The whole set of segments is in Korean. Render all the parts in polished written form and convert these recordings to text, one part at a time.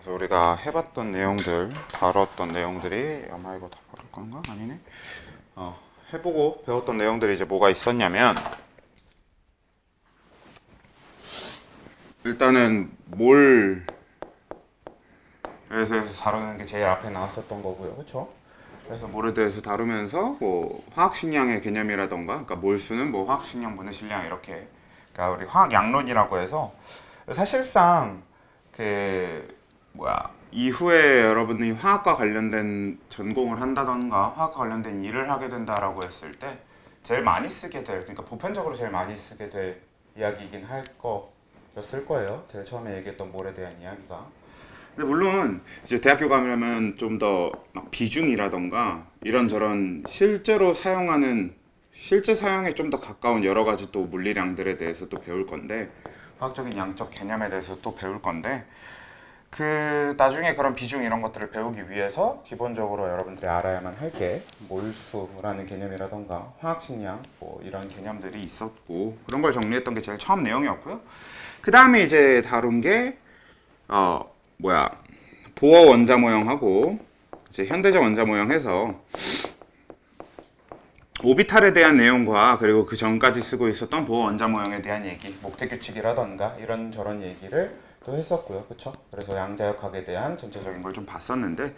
그래서 우리가 해봤던 내용들, 다뤘던 내용들이 아마 이거 다 버릴 건가? 아니네. 해보고 배웠던 내용들이 이제 뭐가 있었냐면 일단은 몰에 대해서 다루는 게 제일 앞에 나왔었던 거고요, 그렇죠? 그래서 몰에 대해서 다루면서 뭐 화학식량의 개념이라던가, 그러니까 몰수는 뭐 화학식량 분의 질량 이렇게, 그러니까 우리 화학양론이라고 해서 사실상 그 이후에 여러분이 화학과 관련된 전공을 한다던가 화학과 관련된 일을 하게 된다라고 했을 때 제일 많이 쓰게 될, 그러니까 보편적으로 제일 많이 쓰게 될 이야기이긴 할 거였을 거예요. 제가 처음에 얘기했던 몰에 대한 이야기가. 근데 물론 이제 대학교 가면 좀 더 막 비중이라던가 이런저런 실제로 사용하는, 실제 사용에 좀 더 가까운 여러 가지 또 물리량들에 대해서 또 배울 건데, 화학적인 양적 개념에 대해서 또 배울 건데, 그 나중에 그런 비중 이런 것들을 배우기 위해서 기본적으로 여러분들이 알아야만 할 게 몰수라는 개념이라던가 화학식량 뭐 이런 개념들이 있었고, 그런 걸 정리했던 게 제일 처음 내용이었고요. 그 다음에 이제 다룬 게 보어 원자 모형하고 이제 현대적 원자 모형해서 오비탈에 대한 내용과 그리고 그 전까지 쓰고 있었던 보어 원자 모형에 대한 얘기, 목태 규칙이라던가 이런 저런 얘기를 또 했었고요, 그렇죠? 그래서 양자역학에 대한 전체적인 걸 좀 봤었는데,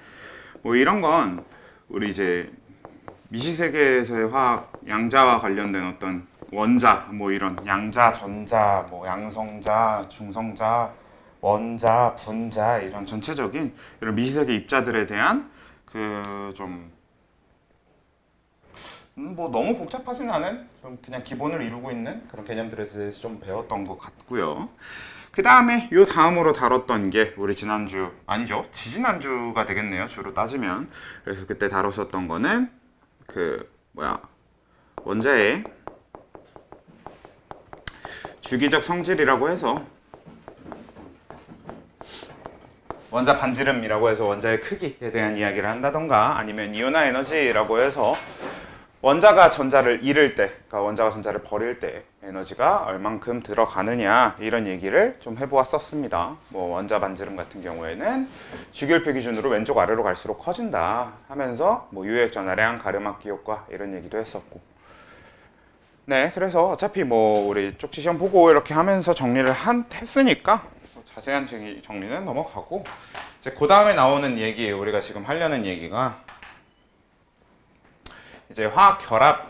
뭐 이런 건 우리 이제 미시세계에서의 화학 양자와 관련된 어떤 원자, 뭐 이런 양자, 전자, 뭐 양성자, 중성자, 원자, 분자 이런 전체적인 이런 미시세계 입자들에 대한 그 좀 뭐 너무 복잡하진 않은 좀 그냥 기본을 이루고 있는 그런 개념들에 대해서 좀 배웠던 것 같고요. 그 다음에 요 다음으로 다뤘던 게 우리 지난주, 아니죠, 지지난주가 되겠네요, 주로 따지면. 그래서 그때 다뤘었던 거는 원자의 주기적 성질이라고 해서, 원자 반지름이라고 해서 원자의 크기에 대한 이야기를 한다던가, 아니면 이온화 에너지라고 해서 원자가 전자를 잃을 때, 그러니까 원자가 전자를 버릴 때 에너지가 얼만큼 들어가느냐, 이런 얘기를 좀 해보았었습니다. 뭐 원자 반지름 같은 경우에는 주기율표 기준으로 왼쪽 아래로 갈수록 커진다 하면서 뭐 유액 전하량, 가르마기 효과 이런 얘기도 했었고. 네, 그래서 어차피 뭐 우리 쪽지 시험 보고 이렇게 하면서 정리를 했으니까 자세한 정리는 넘어가고, 이제 그 다음에 나오는 얘기, 우리가 지금 하려는 얘기가 이제 화학 결합에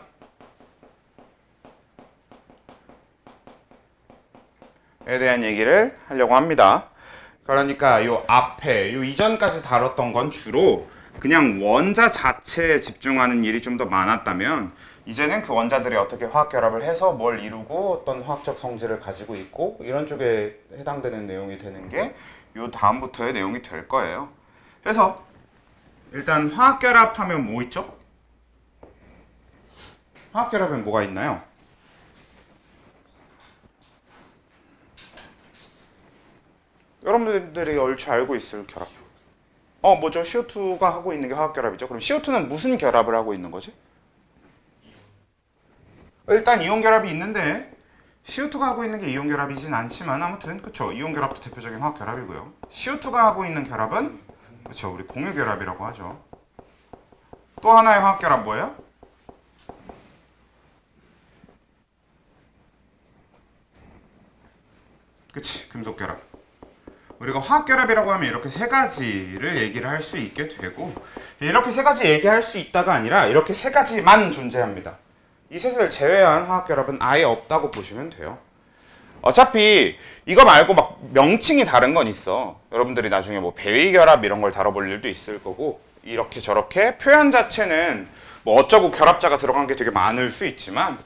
대한 얘기를 하려고 합니다. 그러니까 요 앞에, 요 이전까지 다뤘던 건 주로 그냥 원자 자체에 집중하는 일이 좀 더 많았다면, 이제는 그 원자들이 어떻게 화학 결합을 해서 뭘 이루고 어떤 화학적 성질을 가지고 있고 이런 쪽에 해당되는 내용이 되는 게 요 다음부터의 내용이 될 거예요. 그래서 일단 화학 결합하면 뭐 있죠? 화학 결합엔 뭐가 있나요? 여러분들이 얼추 알고 있을 결합. 뭐죠? CO2가 하고 있는 게 화학 결합이죠. 그럼 CO2는 무슨 결합을 하고 있는 거지? 일단 이온 결합이 있는데 CO2가 하고 있는 게 이온 결합이진 않지만, 아무튼 그쵸, 이온 결합도 대표적인 화학 결합이고요. CO2가 하고 있는 결합은 그쵸, 우리 공유 결합이라고 하죠. 또 하나의 화학 결합 뭐예요? 그치, 금속 결합. 우리가 화학 결합이라고 하면 이렇게 세 가지를 얘기를 할 수 있게 되고, 이렇게 세 가지 얘기할 수 있다가 아니라 이렇게 세 가지만 존재합니다. 이 셋을 제외한 화학 결합은 아예 없다고 보시면 돼요. 어차피 이거 말고 막 명칭이 다른 건 있어. 여러분들이 나중에 뭐 배위 결합 이런 걸 다뤄볼 일도 있을 거고, 이렇게 저렇게 표현 자체는 뭐 어쩌고 결합자가 들어간 게 되게 많을 수 있지만,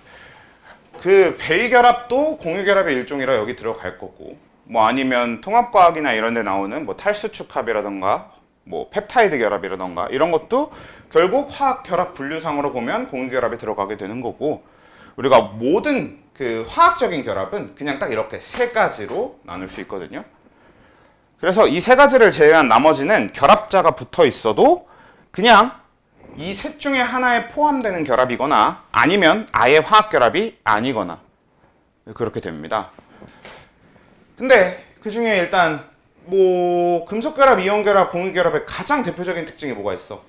그 배위 결합도 공유 결합의 일종이라 여기 들어갈 거고, 뭐 아니면 통합과학이나 이런 데 나오는 뭐 탈수축합이라던가 뭐 펩타이드 결합이라던가 이런 것도 결국 화학 결합 분류상으로 보면 공유 결합에 들어가게 되는 거고, 우리가 모든 그 화학적인 결합은 그냥 딱 이렇게 세 가지로 나눌 수 있거든요. 그래서 이 세 가지를 제외한 나머지는 결합자가 붙어 있어도 그냥 이 셋 중에 하나에 포함되는 결합이거나 아니면 아예 화학 결합이 아니거나 그렇게 됩니다. 근데 그 중에 일단 뭐 금속결합, 이온결합, 공유결합의 가장 대표적인 특징이 뭐가 있어?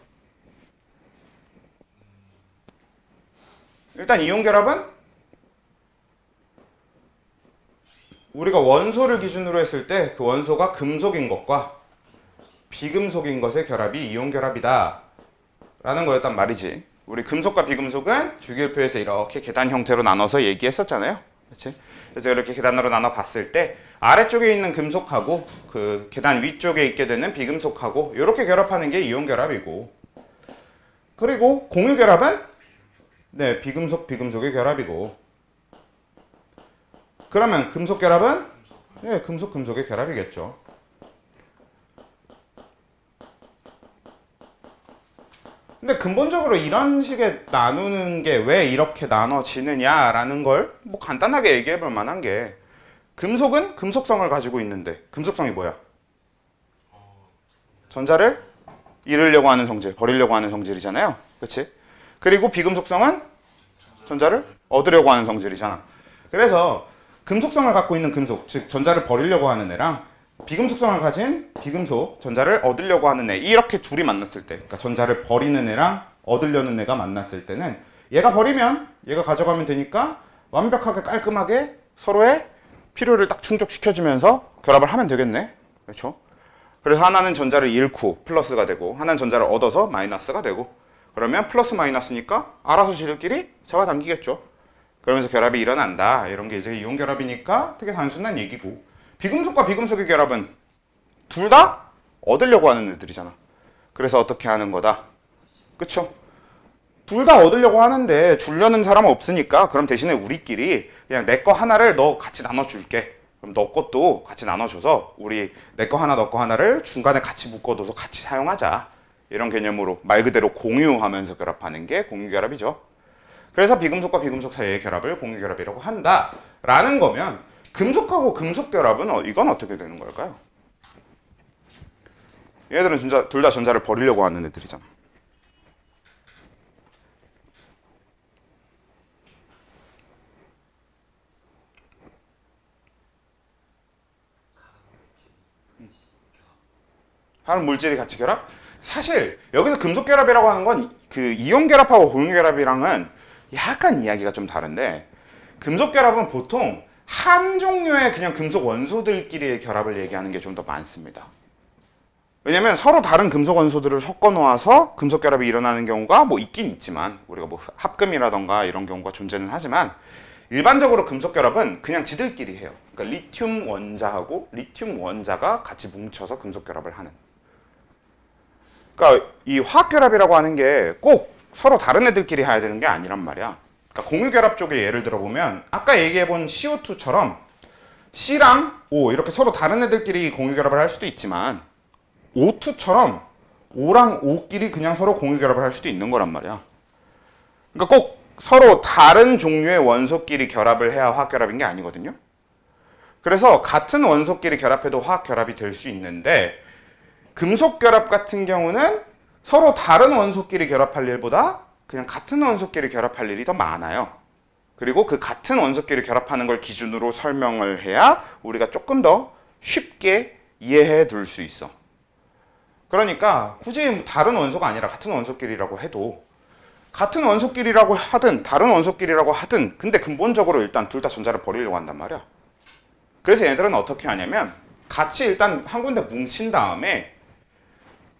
일단 이온결합은 우리가 원소를 기준으로 했을 때 그 원소가 금속인 것과 비금속인 것의 결합이 이온결합이다 라는 거였단 말이지. 우리 금속과 비금속은 주기율표에서 이렇게 계단 형태로 나눠서 얘기했었잖아요. 그렇지? 그래서 이렇게 계단으로 나눠 봤을 때 아래쪽에 있는 금속하고 그 계단 위쪽에 있게 되는 비금속하고 이렇게 결합하는 게 이온결합이고, 그리고 공유결합은 네, 비금속의 결합이고, 그러면 금속결합은 네, 금속의 결합이겠죠. 근데 근본적으로 이런 식의 나누는 게 왜 이렇게 나눠지느냐라는 걸 뭐 간단하게 얘기해 볼 만한 게, 금속은 금속성을 가지고 있는데 금속성이 뭐야? 전자를 잃으려고 하는 성질, 버리려고 하는 성질이잖아요. 그렇지? 그리고 비금속성은 전자를 얻으려고 하는 성질이잖아. 그래서 금속성을 갖고 있는 금속, 즉 전자를 버리려고 하는 애랑 비금속성을 가진 비금속, 전자를 얻으려고 하는 애, 이렇게 둘이 만났을 때, 그러니까 전자를 버리는 애랑 얻으려는 애가 만났을 때는 얘가 버리면 얘가 가져가면 되니까 완벽하게 깔끔하게 서로의 필요를 딱 충족시켜주면서 결합을 하면 되겠네. 그렇죠? 그래서 하나는 전자를 잃고 플러스가 되고 하나는 전자를 얻어서 마이너스가 되고, 그러면 플러스 마이너스니까 알아서 지들끼리 잡아당기겠죠. 그러면서 결합이 일어난다. 이런 게 이제 이온 결합이니까 되게 단순한 얘기고, 비금속과 비금속의 결합은 둘 다 얻으려고 하는 애들이잖아. 그래서 어떻게 하는 거다? 그쵸? 둘 다 얻으려고 하는데 주려는 사람은 없으니까 그럼 대신에 우리끼리 그냥 내 거 하나를 너 같이 나눠줄게. 그럼 너 것도 같이 나눠줘서 우리 내 거 하나 너 거 하나를 중간에 같이 묶어둬서 같이 사용하자. 이런 개념으로 말 그대로 공유하면서 결합하는 게 공유결합이죠. 그래서 비금속과 비금속 사이의 결합을 공유결합이라고 한다 라는 거면, 금속하고 금속 결합은 이건 어떻게 되는 걸까요? 얘들은 둘 다 전자를 버리려고 하는 애들이잖아. 하는 물질이 같이 결합? 사실 여기서 금속 결합이라고 하는 건 그 이온 결합하고 공유 결합이랑은 약간 이야기가 좀 다른데, 금속 결합은 보통 한 종류의 그냥 금속 원소들끼리의 결합을 얘기하는 게 좀 더 많습니다. 왜냐면 서로 다른 금속 원소들을 섞어 놓아서 금속 결합이 일어나는 경우가 뭐 있긴 있지만, 우리가 뭐 합금이라던가 이런 경우가 존재는 하지만, 일반적으로 금속 결합은 그냥 지들끼리 해요. 그러니까 리튬 원자하고 리튬 원자가 같이 뭉쳐서 금속 결합을 하는. 그러니까 이 화학 결합이라고 하는 게 꼭 서로 다른 애들끼리 해야 되는 게 아니란 말이야. 그러니까 공유 결합 쪽에 예를 들어보면 아까 얘기해본 CO2처럼 C랑 O 이렇게 서로 다른 애들끼리 공유 결합을 할 수도 있지만, O2처럼 O랑 O끼리 그냥 서로 공유 결합을 할 수도 있는 거란 말이야. 그러니까 꼭 서로 다른 종류의 원소끼리 결합을 해야 화학 결합인 게 아니거든요. 그래서 같은 원소끼리 결합해도 화학 결합이 될 수 있는데, 금속 결합 같은 경우는 서로 다른 원소끼리 결합할 일보다 그냥 같은 원소끼리 결합할 일이 더 많아요. 그리고 그 같은 원소끼리 결합하는 걸 기준으로 설명을 해야 우리가 조금 더 쉽게 이해해 둘 수 있어. 그러니까 굳이 다른 원소가 아니라 같은 원소끼리라고 해도, 같은 원소끼리라고 하든 다른 원소끼리라고 하든, 근데 근본적으로 일단 둘 다 전자를 버리려고 한단 말이야. 그래서 얘들은 어떻게 하냐면 같이 일단 한 군데 뭉친 다음에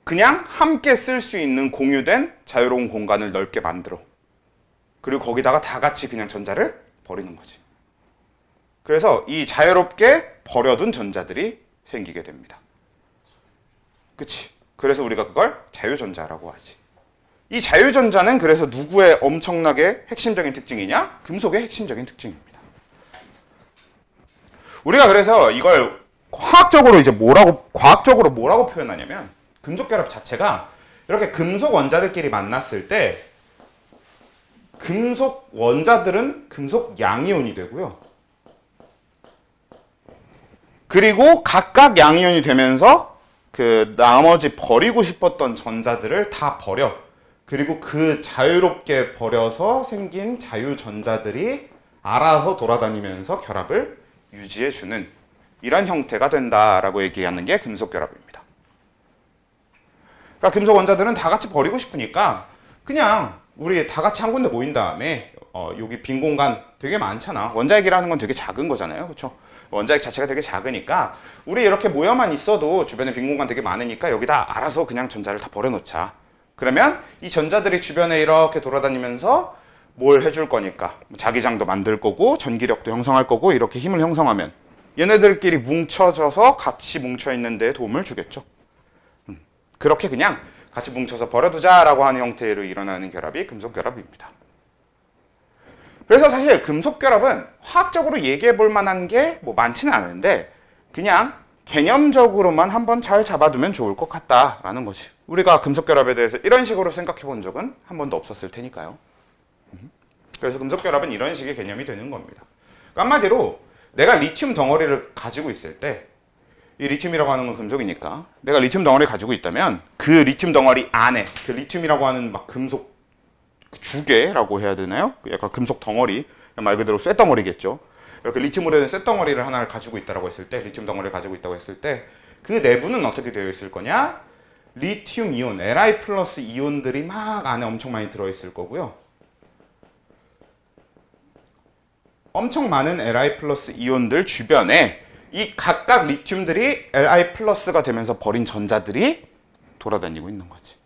그냥 함께 쓸 수 있는 공유된 자유로운 공간을 넓게 만들어. 그리고 거기다가 다 같이 그냥 전자를 버리는 거지. 그래서 이 자유롭게 버려둔 전자들이 생기게 됩니다. 그치? 그래서 우리가 그걸 자유전자라고 하지. 이 자유전자는 그래서 누구의 엄청나게 핵심적인 특징이냐? 금속의 핵심적인 특징입니다. 우리가 그래서 이걸 과학적으로 뭐라고 표현하냐면, 금속 결합 자체가 이렇게 금속 원자들끼리 만났을 때 금속 원자들은 금속 양이온이 되고요. 그리고 각각 양이온이 되면서 그 나머지 버리고 싶었던 전자들을 다 버려. 그리고 그 자유롭게 버려서 생긴 자유전자들이 알아서 돌아다니면서 결합을 유지해주는 이런 형태가 된다라고 얘기하는 게 금속 결합입니다. 그러니까 금속 원자들은 다 같이 버리고 싶으니까 그냥 우리 다 같이 한 군데 모인 다음에 여기 빈 공간 되게 많잖아. 원자핵이라는 건 되게 작은 거잖아요. 그렇죠? 원자핵 자체가 되게 작으니까 우리 이렇게 모여만 있어도 주변에 빈 공간 되게 많으니까 여기다 알아서 그냥 전자를 다 버려놓자. 그러면 이 전자들이 주변에 이렇게 돌아다니면서 뭘 해줄 거니까 자기장도 만들 거고 전기력도 형성할 거고 이렇게 힘을 형성하면 얘네들끼리 뭉쳐져서 같이 뭉쳐있는 데 도움을 주겠죠. 그렇게 그냥 같이 뭉쳐서 버려두자라고 하는 형태로 일어나는 결합이 금속 결합입니다. 그래서 사실 금속 결합은 화학적으로 얘기해 볼 만한 게 뭐 많지는 않은데 그냥 개념적으로만 한번 잘 잡아두면 좋을 것 같다라는 거지. 우리가 금속 결합에 대해서 이런 식으로 생각해 본 적은 한 번도 없었을 테니까요. 그래서 금속 결합은 이런 식의 개념이 되는 겁니다. 그러니까 한마디로 내가 리튬 덩어리를 가지고 있을 때 이 리튬이라고 하는 건 금속이니까 내가 리튬 덩어리를 가지고 있다면 그 리튬 덩어리 안에 그 리튬이라고 하는 막 금속 주개라고 해야 되나요? 약간 금속 덩어리, 말 그대로 쇳덩어리겠죠. 이렇게 리튬으로 된 쇳덩어리를 하나를 가지고 있다고 했을 때, 리튬 덩어리를 가지고 있다고 했을 때 그 내부는 어떻게 되어 있을 거냐? 리튬 이온, Li 플러스 이온들이 막 안에 엄청 많이 들어있을 거고요. 엄청 많은 Li 플러스 이온들 주변에 이 각각 리튬들이 Li 플러스가 되면서 버린 전자들이 돌아다니고 있는 거지.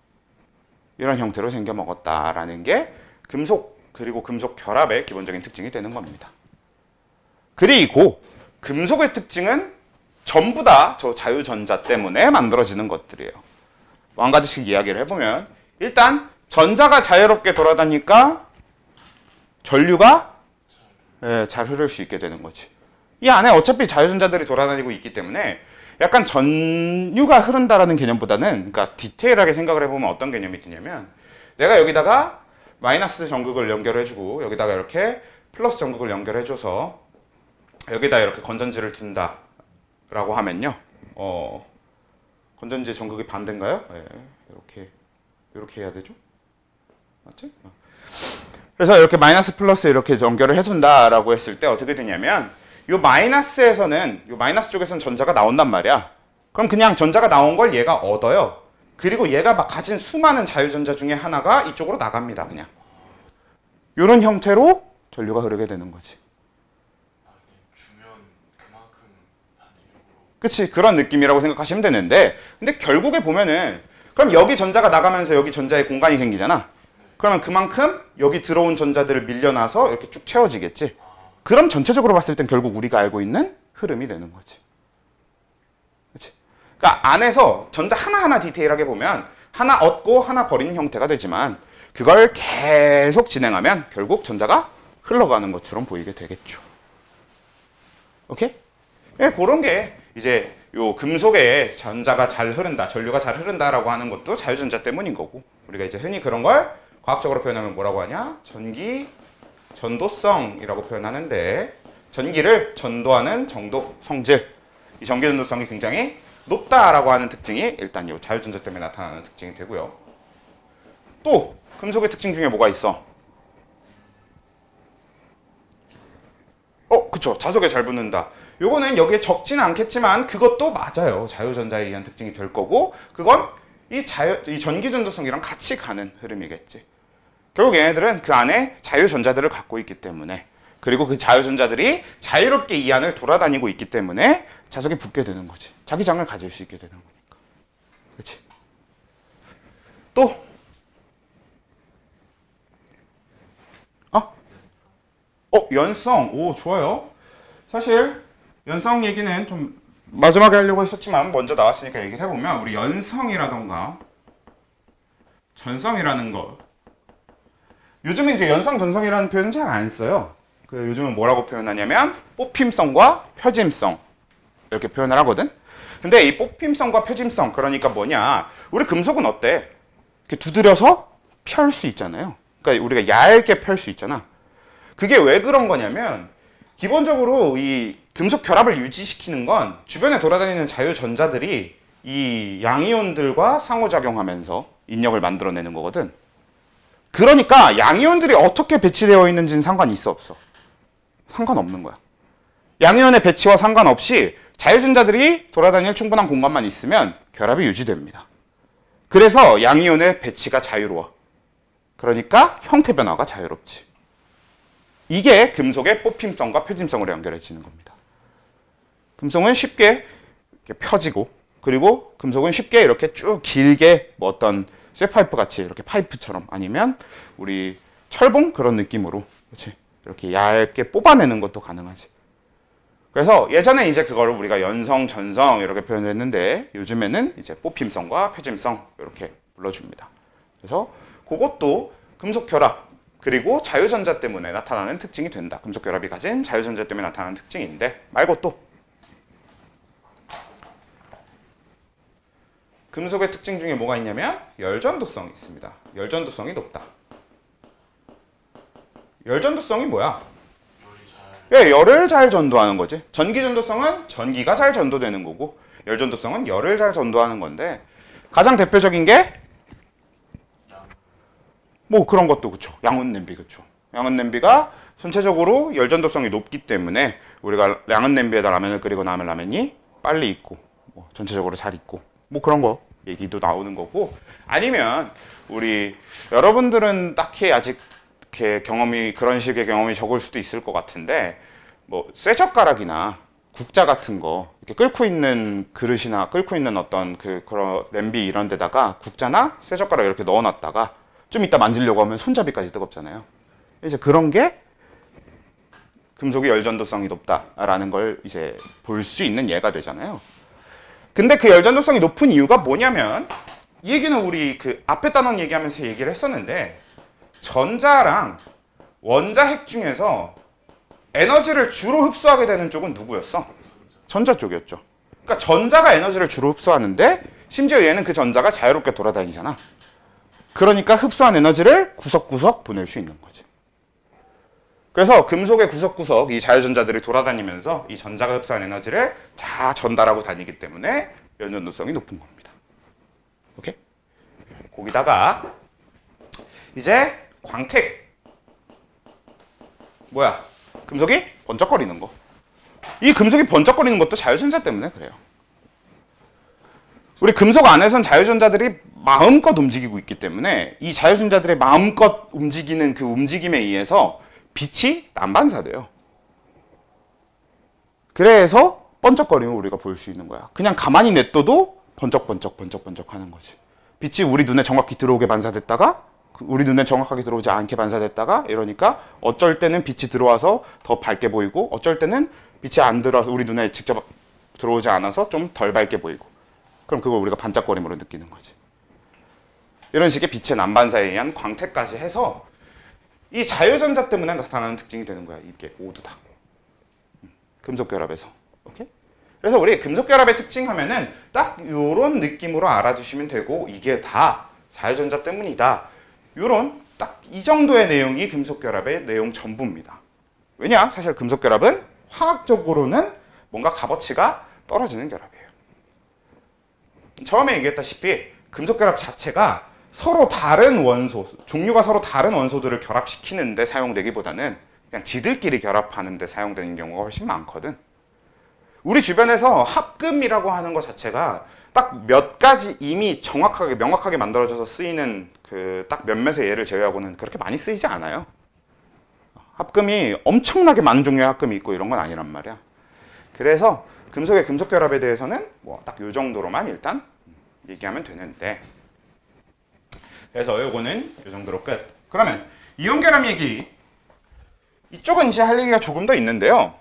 이런 형태로 생겨 먹었다라는 게 금속 그리고 금속 결합의 기본적인 특징이 되는 겁니다. 그리고 금속의 특징은 전부 다 저 자유전자 때문에 만들어지는 것들이에요. 한 가지씩 이야기를 해보면 일단 전자가 자유롭게 돌아다니니까 전류가 잘 흐를 수 있게 되는 거지. 이 안에 어차피 자유전자들이 돌아다니고 있기 때문에 약간 전류가 흐른다라는 개념보다는 그러니까 디테일하게 생각을 해보면 어떤 개념이 드냐면 내가 여기다가 마이너스 전극을 연결해주고 여기다가 이렇게 플러스 전극을 연결해줘서 여기다 이렇게 건전지를 둔다라고 하면요. 건전지의 전극이 반대인가요? 네, 이렇게 해야 되죠? 맞지? 그래서 이렇게 마이너스 플러스 이렇게 연결을 해둔다라고 했을 때 어떻게 되냐면 요 마이너스에서는 요 마이너스 쪽에서는 전자가 나온단 말이야. 그럼 그냥 전자가 나온 걸 얘가 얻어요. 그리고 얘가 막 가진 수많은 자유전자 중에 하나가 이쪽으로 나갑니다. 그냥 요런 형태로 전류가 흐르게 되는 거지. 주면 그만큼 반대쪽으로. 그치, 그런 느낌이라고 생각하시면 되는데 근데 결국에 보면은 그럼 여기 전자가 나가면서 여기 전자의 공간이 생기잖아. 그러면 그만큼 여기 들어온 전자들을 밀려나서 이렇게 쭉 채워지겠지. 그럼 전체적으로 봤을 땐 결국 우리가 알고 있는 흐름이 되는 거지. 그치? 그러니까 안에서 전자 하나하나 디테일하게 보면 하나 얻고 하나 버리는 형태가 되지만 그걸 계속 진행하면 결국 전자가 흘러가는 것처럼 보이게 되겠죠. 오케이? 네, 그런 게 이제 요 금속에 전자가 잘 흐른다, 전류가 잘 흐른다라고 하는 것도 자유전자 때문인 거고 우리가 이제 흔히 그런 걸 과학적으로 표현하면 뭐라고 하냐? 전기 전도성이라고 표현하는데 전기를 전도하는 정도 성질, 이 전기 전도성이 굉장히 높다라고 하는 특징이 일단 이 자유전자 때문에 나타나는 특징이 되고요. 또 금속의 특징 중에 뭐가 있어? 그쵸. 자석에 잘 붙는다. 요거는 여기에 적지는 않겠지만 그것도 맞아요. 자유전자에 의한 특징이 될 거고 그건 이 전기 전도성이랑 같이 가는 흐름이겠지. 결국 얘네들은 그 안에 자유전자들을 갖고 있기 때문에 그리고 그 자유전자들이 자유롭게 이 안을 돌아다니고 있기 때문에 자석이 붙게 되는 거지. 자기장을 가질 수 있게 되는 거니까. 그렇지? 또 연성. 오, 좋아요. 사실 연성 얘기는 좀 마지막에 하려고 했었지만 먼저 나왔으니까 얘기를 해보면 우리 연성이라던가 전성이라는 거 요즘은 이제 연성, 전성이라는 표현은 잘 안 써요. 요즘은 뭐라고 표현하냐면 뽑힘성과 표짐성 이렇게 표현을 하거든. 근데 이 뽑힘성과 표짐성 그러니까 뭐냐? 우리 금속은 어때? 이렇게 두드려서 펼 수 있잖아요. 그러니까 우리가 얇게 펼 수 있잖아. 그게 왜 그런 거냐면 기본적으로 이 금속 결합을 유지시키는 건 주변에 돌아다니는 자유전자들이 이 양이온들과 상호작용하면서 인력을 만들어내는 거거든. 그러니까 양이온들이 어떻게 배치되어 있는지는 상관이 있어 없어? 상관없는 거야. 양이온의 배치와 상관없이 자유전자들이 돌아다닐 충분한 공간만 있으면 결합이 유지됩니다. 그래서 양이온의 배치가 자유로워. 그러니까 형태 변화가 자유롭지. 이게 금속의 뽑힘성과 표짐성으로 연결해지는 겁니다. 금속은 쉽게 이렇게 펴지고, 그리고 금속은 쉽게 이렇게 쭉 길게 뭐 어떤 쇠파이프 같이 이렇게 파이프처럼, 아니면 우리 철봉 그런 느낌으로, 그렇지? 이렇게 얇게 뽑아내는 것도 가능하지. 그래서 예전에 이제 그거를 우리가 연성, 전성 이렇게 표현을 했는데, 요즘에는 이제 뽑힘성과 표짐성 이렇게 불러줍니다. 그래서 그것도 금속 결합, 그리고 자유전자 때문에 나타나는 특징이 된다. 금속 결합이 가진 자유전자 때문에 나타나는 특징인데, 말고 또 금속의 특징 중에 뭐가 있냐면 열전도성이 있습니다. 열전도성이 높다. 열전도성이 뭐야? 열을 잘 전도하는 거지. 전기전도성은 전기가 잘 전도되는 거고, 열전도성은 열을 잘 전도하는 건데, 가장 대표적인 게 뭐 그런 것도 그쵸. 양은 냄비 그쵸. 양은 냄비가 전체적으로 열전도성이 높기 때문에 우리가 양은 냄비에다 라면을 끓이고 나면 라면이 빨리 익고, 뭐 전체적으로 잘 익고, 뭐 그런 거 얘기도 나오는 거고, 아니면 우리 여러분들은 딱히 아직 이렇게 경험이, 그런 식의 경험이 적을 수도 있을 것 같은데, 뭐 쇠젓가락이나 국자 같은 거 이렇게 끓고 있는 그릇이나 끓고 있는 어떤 그런 냄비 이런 데다가 국자나 쇠젓가락 이렇게 넣어놨다가 좀 이따 만지려고 하면 손잡이까지 뜨겁잖아요. 이제 그런 게 금속의 열전도성이 높다라는 걸 이제 볼 수 있는 예가 되잖아요. 근데 그 열전도성이 높은 이유가 뭐냐면, 이 얘기는 우리 그 앞에 단원 얘기하면서 얘기를 했었는데, 전자랑 원자 핵 중에서 에너지를 주로 흡수하게 되는 쪽은 누구였어? 전자 쪽이었죠. 그러니까 전자가 에너지를 주로 흡수하는데, 심지어 얘는 그 전자가 자유롭게 돌아다니잖아. 그러니까 흡수한 에너지를 구석구석 보낼 수 있는 거지. 그래서 금속의 구석구석 이 자유전자들이 돌아다니면서 이 전자가 흡수한 에너지를 다 전달하고 다니기 때문에 열전도성이 높은 겁니다. 오케이? 거기다가 이제 광택. 뭐야? 금속이 번쩍거리는 거. 이 금속이 번쩍거리는 것도 자유전자 때문에 그래요. 우리 금속 안에선 자유전자들이 마음껏 움직이고 있기 때문에 이 자유전자들의 마음껏 움직이는 그 움직임에 의해서 빛이 난반사돼요. 그래서 번쩍거림을 우리가 볼 수 있는 거야. 그냥 가만히 냅둬도 번쩍번쩍 하는 거지. 빛이 우리 눈에 정확히 들어오게 반사됐다가 우리 눈에 정확하게 들어오지 않게 반사됐다가, 이러니까 어쩔 때는 빛이 들어와서 더 밝게 보이고, 어쩔 때는 빛이 안 들어와서 우리 눈에 직접 들어오지 않아서 좀 덜 밝게 보이고, 그럼 그걸 우리가 반짝거림으로 느끼는 거지. 이런 식의 빛의 난반사에 의한 광택까지 해서 이 자유전자 때문에 나타나는 특징이 되는 거야. 이게 모두 다 금속 결합에서. 오케이? 그래서 우리 금속 결합의 특징 하면은 딱 요런 느낌으로 알아두시면 되고, 이게 다 자유전자 때문이다. 요런 딱 이 정도의 내용이 금속 결합의 내용 전부입니다. 왜냐? 사실 금속 결합은 화학적으로는 뭔가 값어치가 떨어지는 결합이에요. 처음에 얘기했다시피 금속 결합 자체가 서로 다른 원소, 종류가 서로 다른 원소들을 결합시키는 데 사용되기보다는 그냥 지들끼리 결합하는 데 사용되는 경우가 훨씬 많거든. 우리 주변에서 합금이라고 하는 것 자체가 딱 몇 가지 이미 정확하게 명확하게 만들어져서 쓰이는 그 딱 몇몇의 예를 제외하고는 그렇게 많이 쓰이지 않아요. 합금이 엄청나게 많은 종류의 합금이 있고 이런 건 아니란 말이야. 그래서 금속의 금속 결합에 대해서는 뭐 딱 요 정도로만 일단 얘기하면 되는데, 그래서 요거는 요 정도로 끝. 그러면 이온 결합 얘기, 이쪽은 이제 할 얘기가 조금 더 있는데요.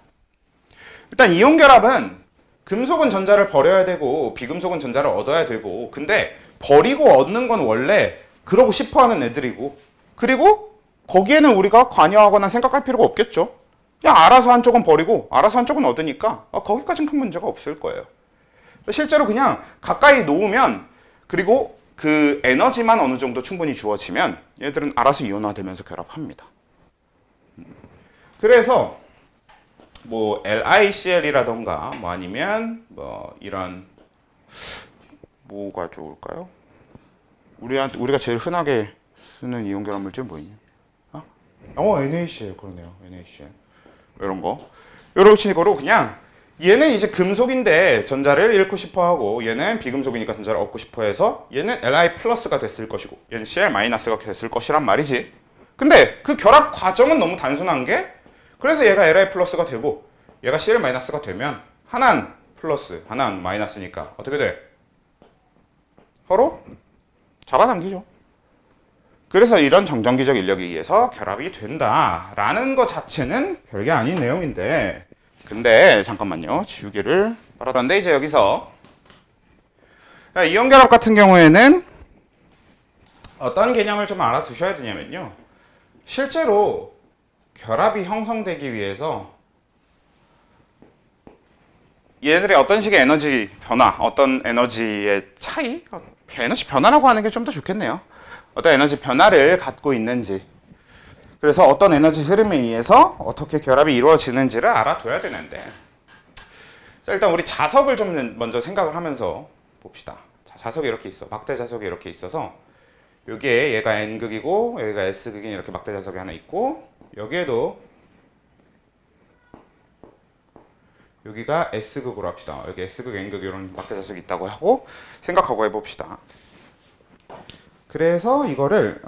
일단 이온 결합은 금속은 전자를 버려야 되고 비금속은 전자를 얻어야 되고, 근데 버리고 얻는 건 원래 그러고 싶어 하는 애들이고, 그리고 거기에는 우리가 관여하거나 생각할 필요가 없겠죠. 그냥 알아서 한쪽은 버리고 알아서 한쪽은 얻으니까 거기까지는 큰 문제가 없을 거예요. 실제로 그냥 가까이 놓으면, 그리고 그 에너지만 어느 정도 충분히 주어지면 얘들은 알아서 이온화되면서 결합합니다. 그래서 뭐 LiCl이라던가 뭐 아니면 뭐 이런, 뭐가 좋을까요? 우리가 제일 흔하게 쓰는 이온 결합 물질 뭐 있냐? NaCl. 그러네요. NaCl. 이런 거. 이런 식으로 그냥 얘는 이제 금속인데 전자를 잃고 싶어 하고 얘는 비금속이니까 전자를 얻고 싶어 해서 얘는 Li 플러스가 됐을 것이고 얘는 Cl 마이너스가 됐을 것이란 말이지. 근데 그 결합 과정은 너무 단순한 게 그래서 얘가 Li 플러스가 되고 얘가 Cl 마이너스가 되면 하나는 플러스 하나는 마이너스니까 어떻게 돼? 서로 잡아당기죠. 그래서 이런 정전기적 인력에 의해서 결합이 된다라는 것 자체는 별게 아닌 내용인데 근데 잠깐만요. 지우개를 빨아봤는데 이제 여기서 이온결합 같은 경우에는 어떤 개념을 좀 알아두셔야 되냐면요. 실제로 결합이 형성되기 위해서 얘네들의 어떤 식의 에너지 변화, 어떤 에너지의 차이? 에너지 변화라고 하는 게 좀 더 좋겠네요. 어떤 에너지 변화를 갖고 있는지 그래서 어떤 에너지 흐름에 의해서 어떻게 결합이 이루어지는지를 알아둬야 되는데 자, 일단 우리 자석을 좀 먼저 생각을 하면서 봅시다. 자, 자석이 이렇게 있어. 막대 자석이 이렇게 있어서 여기에 얘가 N극이고 여기가 S극인 이렇게 막대 자석이 하나 있고 여기에도 여기가 S극으로 합시다. 여기 S극, N극 이런 막대 자석이 있다고 하고 생각하고 해봅시다. 그래서 이거를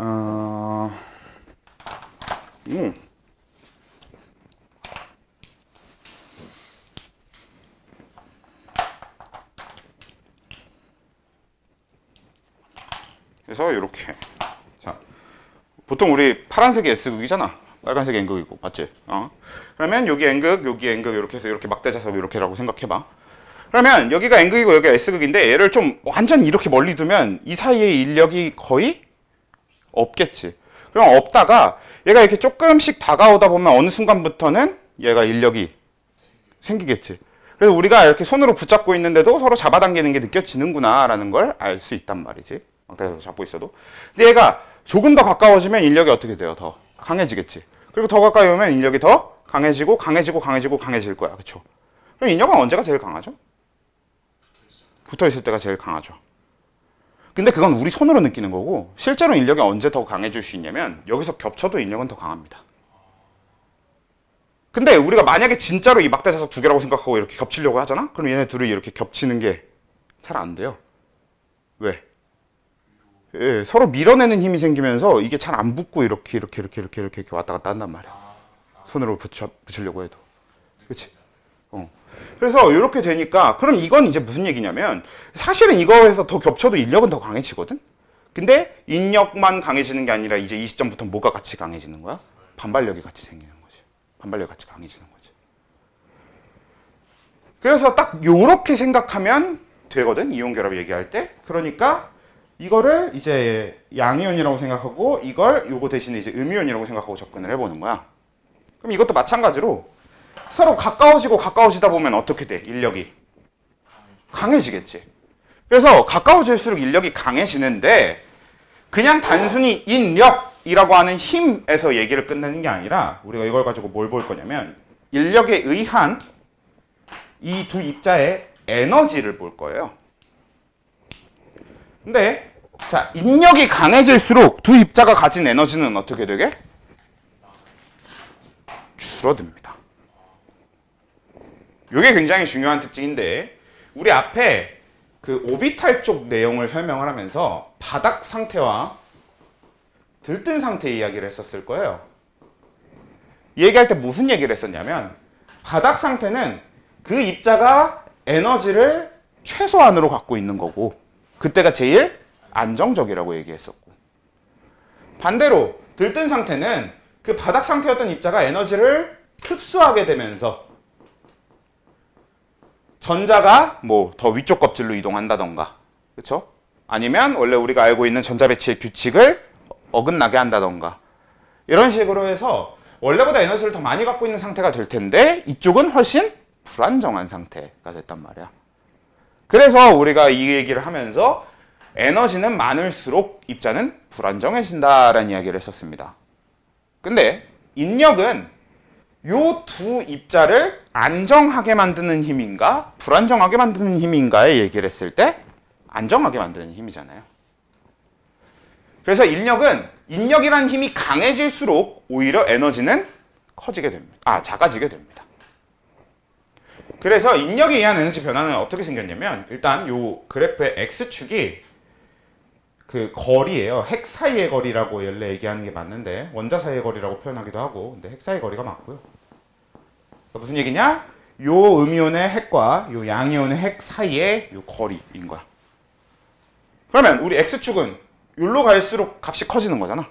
그래서 이렇게 자 보통 우리 파란색이 S극이잖아. 빨간색이 N극이고 맞지? 그러면 여기 N극, 여기 N극 이렇게 해서 이렇게 막대 자석 이렇게라고 생각해봐. 그러면 여기가 N극이고 여기가 S극인데 얘를 좀 완전 이렇게 멀리 두면 이 사이에 인력이 거의 없겠지. 그럼 없다가 얘가 이렇게 조금씩 다가오다 보면 어느 순간부터는 얘가 인력이 생기겠지. 그래서 우리가 이렇게 손으로 붙잡고 있는데도 서로 잡아당기는 게 느껴지는구나 라는 걸 알 수 있단 말이지. 막대에서 잡고 있어도. 근데 얘가 조금 더 가까워지면 인력이 어떻게 돼요? 더 강해지겠지. 그리고 더 가까이 오면 인력이 더 강해지고 강해질 거야. 그쵸? 그럼 인력은 언제가 제일 강하죠? 붙어있을 때가 제일 강하죠. 근데 그건 우리 손으로 느끼는 거고 실제로 인력이 언제 더 강해질 수 있냐면 여기서 겹쳐도 인력은 더 강합니다. 근데 우리가 만약에 진짜로 이 막대 자석 두 개라고 생각하고 이렇게 겹치려고 하잖아? 그럼 얘네 둘이 이렇게 겹치는 게 잘 안 돼요. 왜? 예, 서로 밀어내는 힘이 생기면서 이게 잘 안 붙고 이렇게 왔다 갔다 한단 말이야. 손으로 붙이려고 해도. 그치? 그래서 이렇게 되니까 그럼 이건 이제 무슨 얘기냐면 사실은 이거에서 더 겹쳐도 인력은 더 강해지거든? 근데 인력만 강해지는 게 아니라 이제 이 시점부터 뭐가 같이 강해지는 거야? 반발력이 같이 생기는 거지. 반발력이 같이 강해지는 거지. 그래서 딱 요렇게 생각하면 되거든? 이온 결합 얘기할 때. 그러니까 이거를 이제 양이온이라고 생각하고 이걸 요거 대신에 이제 음이온이라고 생각하고 접근을 해보는 거야. 그럼 이것도 마찬가지로 서로 가까워지다 보면 어떻게 돼? 인력이 강해지겠지. 그래서 가까워질수록 인력이 강해지는데 그냥 단순히 인력이라고 하는 힘에서 얘기를 끝내는 게 아니라 우리가 이걸 가지고 뭘 볼 거냐면 인력에 의한 이 두 입자의 에너지를 볼 거예요. 근데 자, 인력이 강해질수록 두 입자가 가진 에너지는 어떻게 되게? 줄어듭니다. 이게 굉장히 중요한 특징인데 우리 앞에 그 오비탈 쪽 내용을 설명을 하면서 바닥 상태와 들뜬 상태 이야기를 했었을 거예요. 얘기할 때 무슨 얘기를 했었냐면 바닥 상태는 그 입자가 에너지를 최소한으로 갖고 있는 거고 그때가 제일 안정적이라고 얘기했었고 반대로 들뜬 상태는 그 바닥 상태였던 입자가 에너지를 흡수하게 되면서 전자가 뭐 더 위쪽 껍질로 이동한다던가 그쵸? 아니면 원래 우리가 알고 있는 전자 배치의 규칙을 어긋나게 한다던가 이런 식으로 해서 원래보다 에너지를 더 많이 갖고 있는 상태가 될 텐데 이쪽은 훨씬 불안정한 상태가 됐단 말이야. 그래서 우리가 이 얘기를 하면서 에너지는 많을수록 입자는 불안정해진다라는 이야기를 했었습니다. 근데 인력은 요 두 입자를 안정하게 만드는 힘인가 불안정하게 만드는 힘인가에 얘기를 했을 때 안정하게 만드는 힘이잖아요. 그래서 인력이라는 힘이 강해질수록 오히려 에너지는 작아지게 됩니다. 그래서 인력에 의한 에너지 변화는 어떻게 생겼냐면 일단 요 그래프의 x축이 그 거리예요. 핵 사이의 거리라고 원래 얘기하는 게 맞는데 원자 사이의 거리라고 표현하기도 하고 근데 핵 사이의 거리가 맞고요. 그러니까 무슨 얘기냐? 요 음이온의 핵과 요 양이온의 핵 사이의 요 거리인 거야. 그러면 우리 x축은 여기로 갈수록 값이 커지는 거잖아.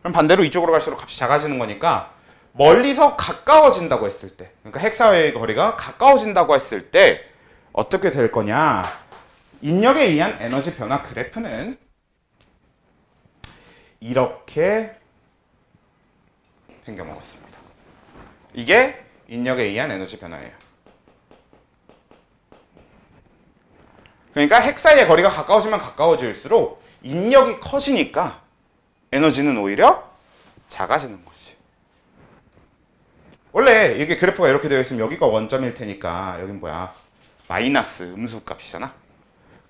그럼 반대로 이쪽으로 갈수록 값이 작아지는 거니까 멀리서 가까워진다고 했을 때 그러니까 핵 사이의 거리가 가까워진다고 했을 때 어떻게 될 거냐? 인력에 의한 에너지 변화 그래프는 이렇게 생겨먹었습니다. 이게 인력에 의한 에너지 변화예요. 그러니까 핵 사이의 거리가 가까워지면 가까워질수록 인력이 커지니까 에너지는 오히려 작아지는 거지. 원래 이게 그래프가 이렇게 되어 있으면 여기가 원점일 테니까 여긴 뭐야? 마이너스 음수 값이잖아.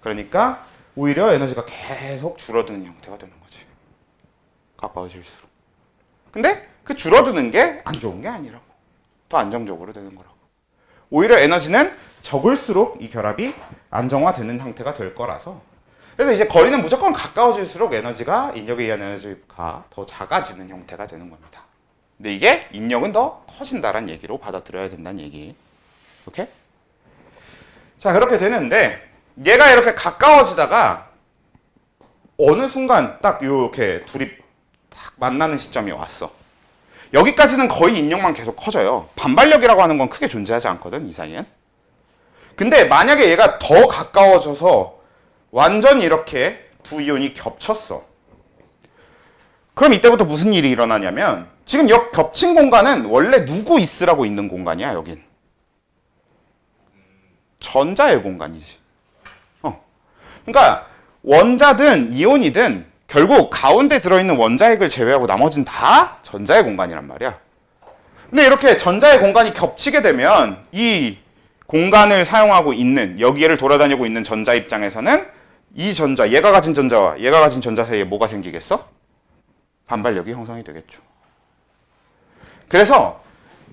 그러니까 오히려 에너지가 계속 줄어드는 형태가 되는 거지. 가까워질수록. 근데 그 줄어드는 게 안 좋은 게 아니라고. 더 안정적으로 되는 거라고. 오히려 에너지는 적을수록 이 결합이 안정화되는 형태가 될 거라서. 그래서 이제 거리는 무조건 가까워질수록 에너지가 인력에 의한 에너지가 더 작아지는 형태가 되는 겁니다. 근데 이게 인력은 더 커진다는 얘기로 받아들여야 된다는 얘기. 오케이? 자, 그렇게 되는데 얘가 이렇게 가까워지다가 어느 순간 딱 이렇게 둘이 딱 만나는 시점이 왔어. 여기까지는 거의 인력만 계속 커져요. 반발력이라고 하는 건 크게 존재하지 않거든, 이 사이엔. 근데 만약에 얘가 더 가까워져서 완전히 이렇게 두 이온이 겹쳤어. 그럼 이때부터 무슨 일이 일어나냐면 지금 여 겹친 공간은 원래 누구 있으라고 있는 공간이야, 여긴. 전자의 공간이지. 그러니까 원자든 이온이든 결국 가운데 들어있는 원자핵을 제외하고 나머지는 다 전자의 공간이란 말이야. 근데 이렇게 전자의 공간이 겹치게 되면 이 공간을 사용하고 있는 여기를 돌아다니고 있는 전자 입장에서는 이 전자, 얘가 가진 전자와 얘가 가진 전자 사이에 뭐가 생기겠어? 반발력이 형성이 되겠죠. 그래서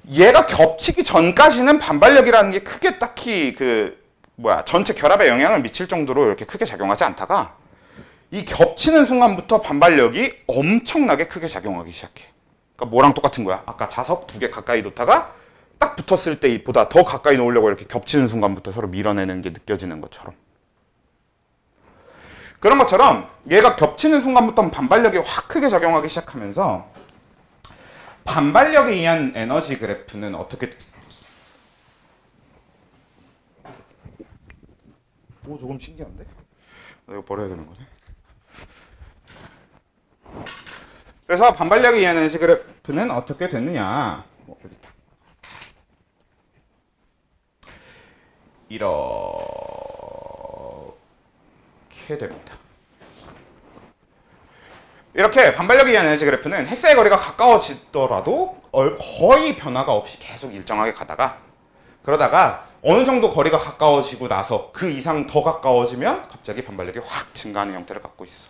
얘가 겹치기 전까지는 반발력이라는 게 크게 딱히 전체 결합에 영향을 미칠 정도로 이렇게 크게 작용하지 않다가 이 겹치는 순간부터 반발력이 엄청나게 크게 작용하기 시작해. 그러니까 뭐랑 똑같은 거야? 아까 자석 두 개 가까이 놓다가 딱 붙었을 때보다 더 가까이 놓으려고 이렇게 겹치는 순간부터 서로 밀어내는 게 느껴지는 것처럼. 그런 것처럼 얘가 겹치는 순간부터 반발력이 확 크게 작용하기 시작하면서 반발력에 의한 에너지 그래프는 어떻게 오, 조금 신기한데? 이거 버려야 되는 거네. 그래서 반발력에 의한 에너지 그래프는 어떻게 됐느냐? 여기 있다. 이렇게 됩니다. 이렇게 반발력에 의한 에너지 그래프는 핵사의 거리가 가까워지더라도 거의 변화가 없이 계속 일정하게 가다가 그러다가 어느 정도 거리가 가까워지고 나서 그 이상 더 가까워지면 갑자기 반발력이 확 증가하는 형태를 갖고 있어.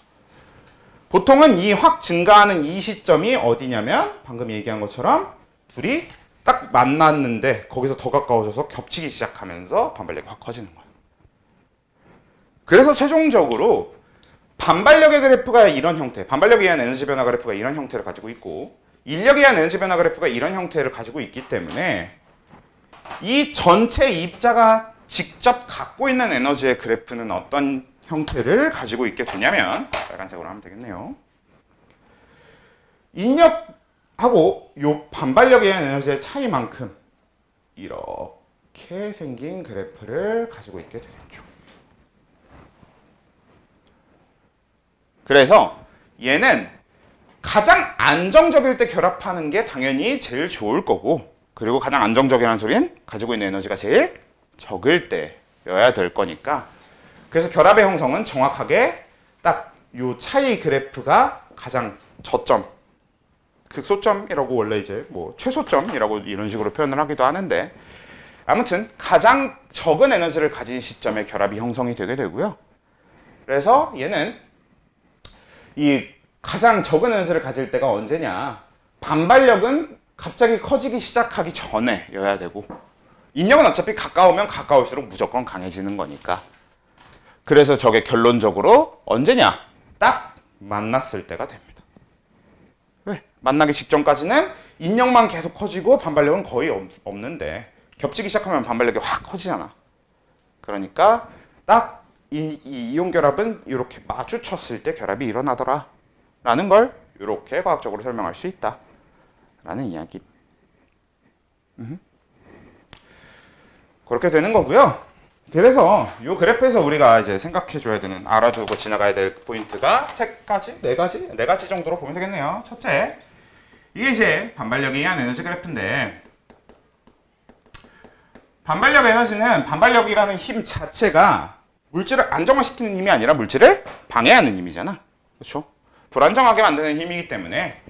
보통은 이 확 증가하는 이 시점이 어디냐면 방금 얘기한 것처럼 둘이 딱 만났는데 거기서 더 가까워져서 겹치기 시작하면서 반발력이 확 커지는 거야. 그래서 최종적으로 반발력의 그래프가 이런 형태, 반발력에 의한 에너지 변화 그래프가 이런 형태를 가지고 있고 인력에 의한 에너지 변화 그래프가 이런 형태를 가지고 있기 때문에 이 전체 입자가 직접 갖고 있는 에너지의 그래프는 어떤 형태를 가지고 있게 되냐면 빨간색으로 하면 되겠네요. 인력하고 요 반발력에 의한 에너지의 차이만큼 이렇게 생긴 그래프를 가지고 있게 되겠죠. 그래서 얘는 가장 안정적일 때 결합하는 게 당연히 제일 좋을 거고 그리고 가장 안정적이라는 소리는 가지고 있는 에너지가 제일 적을 때여야 될 거니까 그래서 결합의 형성은 정확하게 딱 요 차이 그래프가 가장 저점, 극소점이라고 원래 이제 뭐 최소점이라고 이런 식으로 표현을 하기도 하는데 아무튼 가장 적은 에너지를 가진 시점에 결합이 형성이 되게 되고요. 그래서 얘는 이 가장 적은 에너지를 가질 때가 언제냐? 반발력은 갑자기 커지기 시작하기 전에여야 되고 인력은 어차피 가까우면 가까울수록 무조건 강해지는 거니까. 그래서 저게 결론적으로 언제냐? 딱 만났을 때가 됩니다. 왜? 만나기 직전까지는 인력만 계속 커지고 반발력은 거의 없는데 겹치기 시작하면 반발력이 확 커지잖아. 그러니까 딱 이 이온 결합은 이렇게 마주쳤을 때 결합이 일어나더라 라는 걸 이렇게 과학적으로 설명할 수 있다 라는 이야기. 그렇게 되는 거고요. 그래서 이 그래프에서 우리가 이제 생각해 줘야 되는, 알아두고 지나가야 될 포인트가 세 가지? 네 가지 정도로 보면 되겠네요. 첫째, 이게 이제 반발력에 의한 에너지 그래프인데, 반발력 에너지는 반발력이라는 힘 자체가 물질을 안정화시키는 힘이 아니라 물질을 방해하는 힘이잖아. 그렇죠? 불안정하게 만드는 힘이기 때문에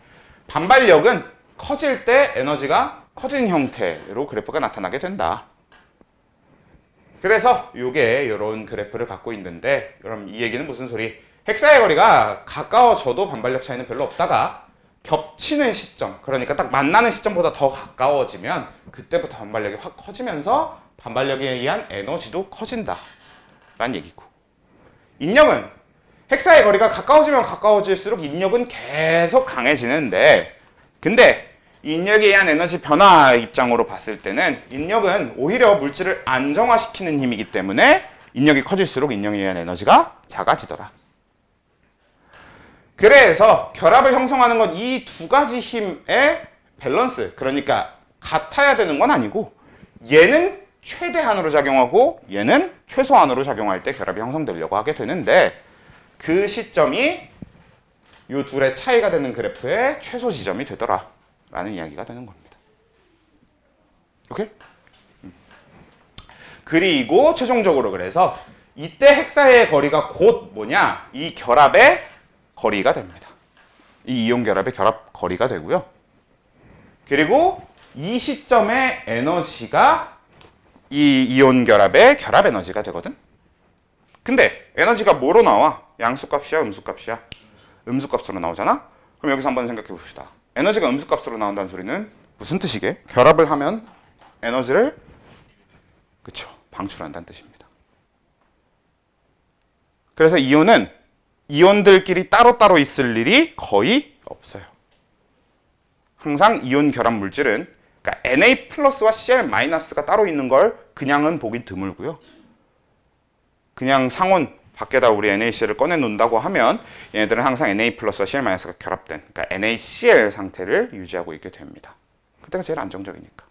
반발력은 커질 때 에너지가 커진 형태로 그래프가 나타나게 된다. 그래서 이게 이런 그래프를 갖고 있는데, 그럼 이 얘기는 무슨 소리? 핵사의 거리가 가까워져도 반발력 차이는 별로 없다가 겹치는 시점, 그러니까 딱 만나는 시점보다 더 가까워지면 그때부터 반발력이 확 커지면서 반발력에 의한 에너지도 커진다 라는 얘기고, 인력은 핵사의 거리가 가까워지면 가까워질수록 인력은 계속 강해지는데, 근데 인력에 의한 에너지 변화 입장으로 봤을 때는 인력은 오히려 물질을 안정화시키는 힘이기 때문에 인력이 커질수록 인력에 의한 에너지가 작아지더라. 그래서 결합을 형성하는 건 이 두 가지 힘의 밸런스, 그러니까 같아야 되는 건 아니고 얘는 최대한으로 작용하고 얘는 최소한으로 작용할 때 결합이 형성되려고 하게 되는데, 그 시점이 이 둘의 차이가 되는 그래프의 최소 지점이 되더라 라는 이야기가 되는 겁니다. 오케이? 그리고 최종적으로 그래서 이때 핵사의 거리가 곧 뭐냐? 이 결합의 거리가 됩니다. 이 이온 결합의 결합 거리가 되고요. 그리고 이 시점의 에너지가 이 이온 결합의 결합 에너지가 되거든. 근데 에너지가 뭐로 나와? 양수값이야, 음수값이야? 음수값으로 나오잖아? 그럼 여기서 한번 생각해 봅시다. 에너지가 음수값으로 나온다는 소리는 무슨 뜻이게? 결합을 하면 에너지를, 그쵸, 방출한다는 뜻입니다. 그래서 이온은 이온들끼리 따로따로 있을 일이 거의 없어요. 항상 이온 결합 물질은, 그러니까 Na 플러스와 Cl 마이너스가 따로 있는 걸 그냥은 보기 드물고요. 그냥 상온 밖에다 우리 NaCl을 꺼내 놓는다고 하면 얘네들은 항상 Na 플러스와 Cl 마이너스가 결합된, 그러니까 NaCl 상태를 유지하고 있게 됩니다. 그때가 제일 안정적이니까.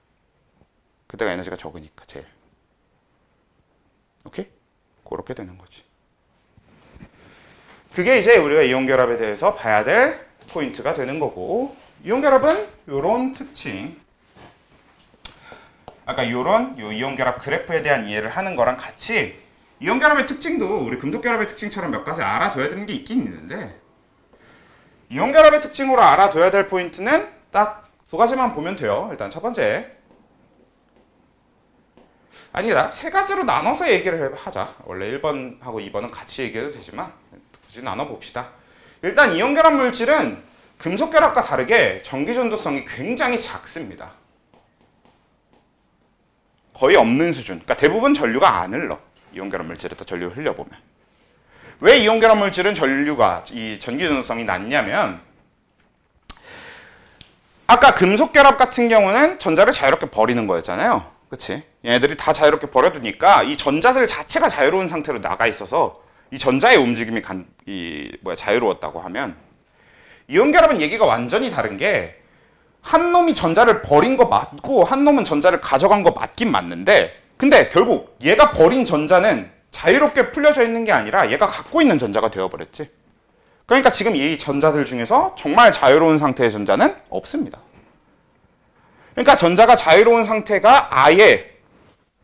그때가 에너지가 적으니까 제일. 오케이? 그렇게 되는 거지. 그게 이제 우리가 이온 결합에 대해서 봐야 될 포인트가 되는 거고, 이온 결합은 이런 특징, 아까 이런 이온 결합 그래프에 대한 이해를 하는 거랑 같이 이온 결합의 특징도 우리 금속 결합의 특징처럼 몇 가지 알아둬야 되는 게 있긴 있는데, 이온 결합의 특징으로 알아둬야 될 포인트는 딱 두 가지만 보면 돼요. 일단 첫 번째, 아니다, 세 가지로 나눠서 얘기를 하자. 원래 1번하고 2번은 같이 얘기해도 되지만 굳이 나눠봅시다. 일단 이온 결합 물질은 금속 결합과 다르게 전기 전도성이 굉장히 작습니다. 거의 없는 수준. 그러니까 대부분 전류가 안 흘러. 이온 결합 물질에다 전류 흘려보면. 왜 이온 결합 물질은 전류가, 이 전기 전도성이 낮냐면, 아까 금속 결합 같은 경우는 전자를 자유롭게 버리는 거였잖아요. 그치? 얘네들이 다 자유롭게 버려두니까 이 전자들 자체가 자유로운 상태로 나가 있어서 이 전자의 움직임이 자유로웠다고 하면, 이온 결합은 얘기가 완전히 다른 게, 한 놈이 전자를 버린 거 맞고 한 놈은 전자를 가져간 거 맞긴 맞는데, 근데 결국 얘가 버린 전자는 자유롭게 풀려져 있는 게 아니라 얘가 갖고 있는 전자가 되어버렸지. 그러니까 지금 이 전자들 중에서 정말 자유로운 상태의 전자는 없습니다. 그러니까 전자가 자유로운 상태가 아예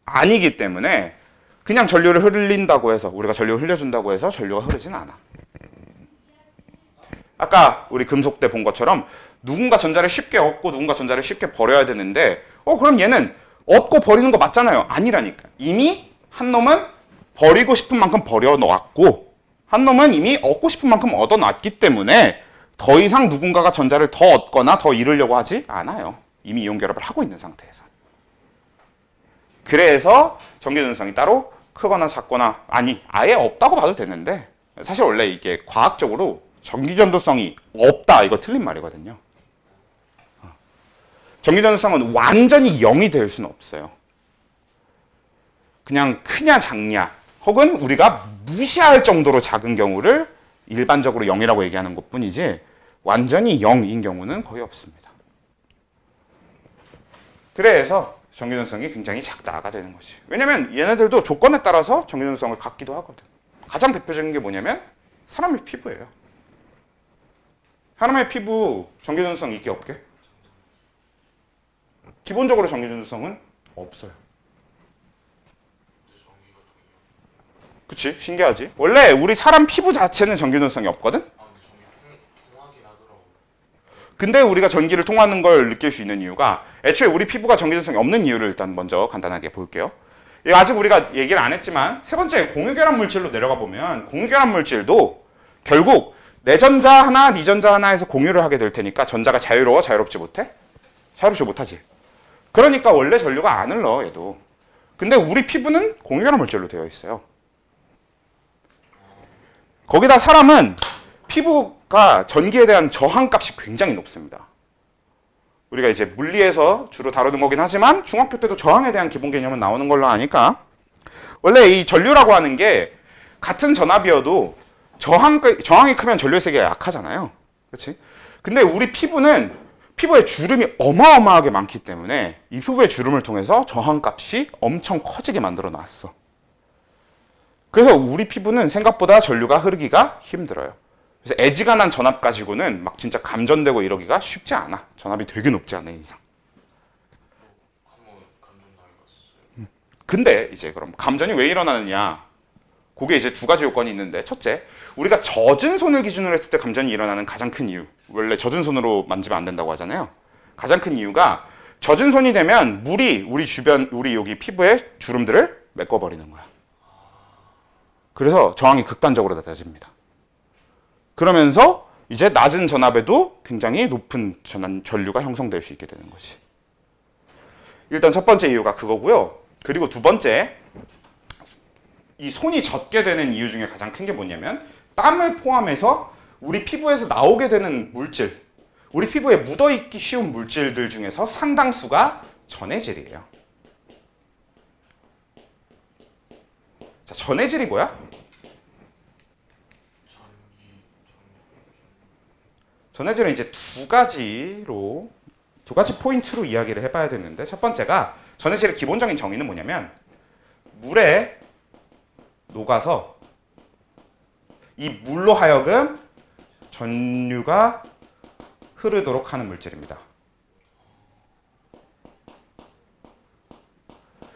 아니기 때문에 그냥 전류를 흘린다고 해서, 우리가 전류를 흘려준다고 해서 전류가 흐르진 않아. 아까 우리 금속대 본 것처럼 누군가 전자를 쉽게 얻고 누군가 전자를 쉽게 버려야 되는데, 그럼 얘는 얻고 버리는 거 맞잖아요. 아니라니까. 이미 한 놈은 버리고 싶은 만큼 버려놓았고 한 놈은 이미 얻고 싶은 만큼 얻어놨기 때문에 더 이상 누군가가 전자를 더 얻거나 더 잃으려고 하지 않아요. 이미 이온 결합을 하고 있는 상태에서. 그래서 전기전도성이 따로 크거나 작거나 아니 아예 없다고 봐도 되는데 사실 원래 이게 과학적으로 전기전도성이 없다 이거 틀린 말이거든요. 전기전도성은 완전히 0이 될 수는 없어요. 그냥 크냐 작냐 혹은 우리가 무시할 정도로 작은 경우를 일반적으로 0이라고 얘기하는 것뿐이지 완전히 0인 경우는 거의 없습니다. 그래서 전기전도성이 굉장히 작다가 되는 거지. 왜냐면 얘네들도 조건에 따라서 전기전도성을 갖기도 하거든. 가장 대표적인 게 뭐냐면 사람의 피부예요. 사람의 피부 전기전도성 있게 없게? 기본적으로 전기전도성은 없어요. 그치? 신기하지? 원래 우리 사람 피부 자체는 전기전도성이 없거든? 아 근데 전기 통하긴 하더라고. 근데 우리가 전기를 통하는 걸 느낄 수 있는 이유가 애초에 우리 피부가 전기전도성이 없는 이유를 일단 먼저 간단하게 볼게요. 아직 우리가 얘기를 안 했지만 세 번째 공유결합 물질로 내려가 보면 공유결합 물질도 결국 내 전자 하나, 네 전자 하나에서 공유를 하게 될 테니까 전자가 자유로워? 자유롭지 못해? 자유롭지 못하지. 그러니까 원래 전류가 안 흘러 얘도. 근데 우리 피부는 공유결합 물질로 되어 있어요. 거기다 사람은 피부가 전기에 대한 저항값이 굉장히 높습니다. 우리가 이제 물리에서 주로 다루는 거긴 하지만 중학교 때도 저항에 대한 기본 개념은 나오는 걸로 아니까 원래 이 전류라고 하는 게 같은 전압이어도 저항이 크면 전류의 세기가 약하잖아요. 그렇지? 근데 우리 피부는 피부에 주름이 어마어마하게 많기 때문에 이 피부의 주름을 통해서 저항값이 엄청 커지게 만들어 놨어. 그래서 우리 피부는 생각보다 전류가 흐르기가 힘들어요. 그래서 애지간한 전압 가지고는 막 진짜 감전되고 이러기가 쉽지 않아. 전압이 되게 높지 않은 이상. 한번 감전당해봤어요. 근데 이제 그럼 감전이 왜 일어나느냐? 그게 이제 두 가지 요건이 있는데 첫째, 우리가 젖은 손을 기준으로 했을 때 감전이 일어나는 가장 큰 이유. 원래 젖은 손으로 만지면 안 된다고 하잖아요. 가장 큰 이유가 젖은 손이 되면 물이 우리 주변, 우리 여기 피부의 주름들을 메꿔버리는 거야. 그래서 저항이 극단적으로 낮아집니다. 그러면서 이제 낮은 전압에도 굉장히 높은 전류가 형성될 수 있게 되는 거지. 일단 첫 번째 이유가 그거고요. 그리고 두 번째, 이 손이 젖게 되는 이유 중에 가장 큰 게 뭐냐면 땀을 포함해서 우리 피부에서 나오게 되는 물질, 우리 피부에 묻어있기 쉬운 물질들 중에서 상당수가 전해질이에요. 자, 전해질이 뭐야? 전해질은 이제 두 가지 포인트로 이야기를 해봐야 되는데 첫 번째가 전해질의 기본적인 정의는 뭐냐면 물에 녹아서 이 물로 하여금 전류가 흐르도록 하는 물질입니다.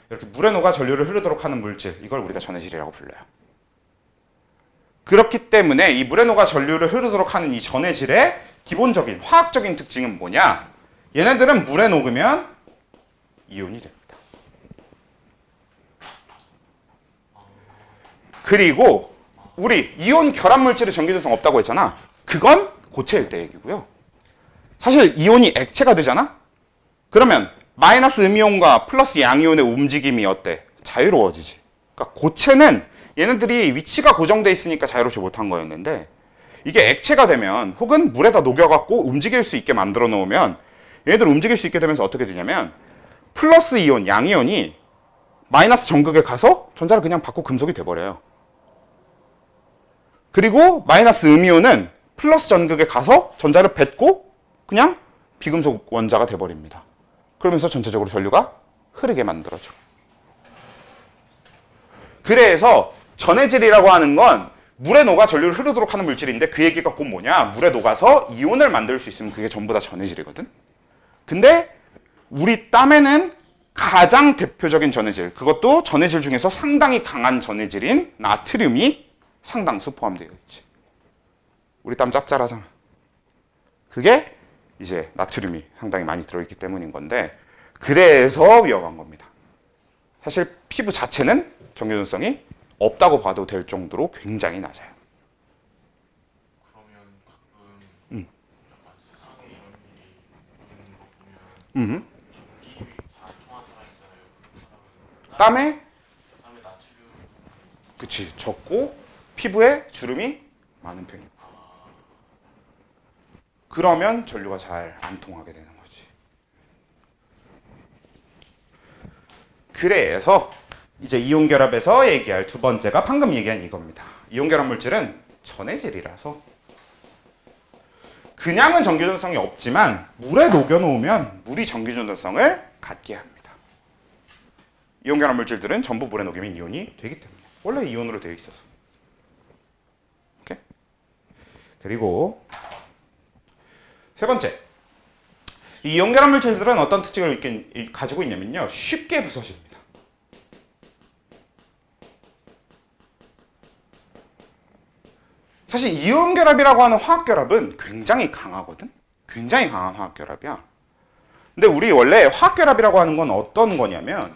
이렇게 물에 녹아 전류를 흐르도록 하는 물질, 이걸 우리가 전해질이라고 불러요. 그렇기 때문에 이 물에 녹아 전류를 흐르도록 하는 이 전해질의 기본적인 화학적인 특징은 뭐냐? 얘네들은 물에 녹으면 이온이 됩니다. 그리고 우리 이온 결합 물질의 전기전도성 없다고 했잖아. 그건 고체일 때 얘기고요. 사실 이온이 액체가 되잖아? 그러면 마이너스 음이온과 플러스 양이온의 움직임이 어때? 자유로워지지. 그러니까 고체는 얘네들이 위치가 고정돼 있으니까 자유롭지 못한 거였는데 이게 액체가 되면 혹은 물에다 녹여갖고 움직일 수 있게 만들어 놓으면 얘네들 움직일 수 있게 되면서 어떻게 되냐면 플러스 이온, 양이온이 마이너스 전극에 가서 전자를 그냥 받고 금속이 돼버려요. 그리고 마이너스 음이온은 플러스 전극에 가서 전자를 뱉고 그냥 비금속 원자가 돼버립니다. 그러면서 전체적으로 전류가 흐르게 만들어져. 그래서 전해질이라고 하는 건 물에 녹아 전류를 흐르도록 하는 물질인데 그 얘기가 곧 뭐냐? 물에 녹아서 이온을 만들 수 있으면 그게 전부 다 전해질이거든. 근데 우리 땀에는 가장 대표적인 전해질, 그것도 전해질 중에서 상당히 강한 전해질인 나트륨이 상당수 포함되어 있지. 우리 땀 짭짤하잖아. 그게 이제 나트륨이 상당히 많이 들어있기 때문인 건데 그래서 위험한 겁니다. 사실 피부 자체는 전기전도성이 없다고 봐도 될 정도로 굉장히 낮아요. 그러면 가끔 약간 세상에 이런 일이 있는 거 보면 전기 잘 통한 사람 있잖아요. 그 사람은 땀에 땀에 나트륨. 그치 적고 피부에 주름이 많은 편이고 그러면 전류가 잘 안 통하게 되는 거지. 그래서 이제 이온 결합에서 얘기할 두 번째가 방금 얘기한 이겁니다. 이온 결합 물질은 전해질이라서 그냥은 전기전도성이 없지만 물에 녹여 놓으면 물이 전기전도성을 갖게 합니다. 이온 결합 물질들은 전부 물에 녹이면 이온이 되기 때문에 원래 이온으로 되어 있어서. 오케이? 그리고 세 번째, 이 이온 결합 물질들은 어떤 특징을 가지고 있냐면요, 쉽게 부서집니다. 사실 이온 결합이라고 하는 화학 결합은 굉장히 강하거든. 굉장히 강한 화학 결합이야. 근데 우리 원래 화학 결합이라고 하는 건 어떤 거냐면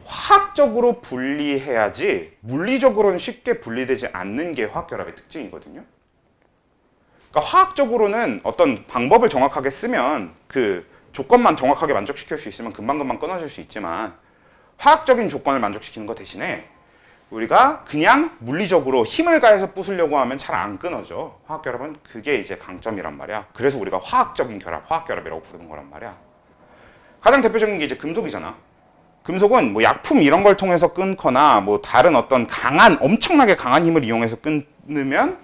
화학적으로 분리해야지 물리적으로는 쉽게 분리되지 않는 게 화학 결합의 특징이거든요. 그러니까 화학적으로는 어떤 방법을 정확하게 쓰면 그 조건만 정확하게 만족시킬 수 있으면 금방금방 끊어질 수 있지만 화학적인 조건을 만족시키는 것 대신에 우리가 그냥 물리적으로 힘을 가해서 부수려고 하면 잘 안 끊어져. 화학결합은 그게 이제 강점이란 말이야. 그래서 우리가 화학적인 결합, 화학결합이라고 부르는 거란 말이야. 가장 대표적인 게 이제 금속이잖아. 금속은 뭐 약품 이런 걸 통해서 끊거나 뭐 다른 어떤 강한, 엄청나게 강한 힘을 이용해서 끊으면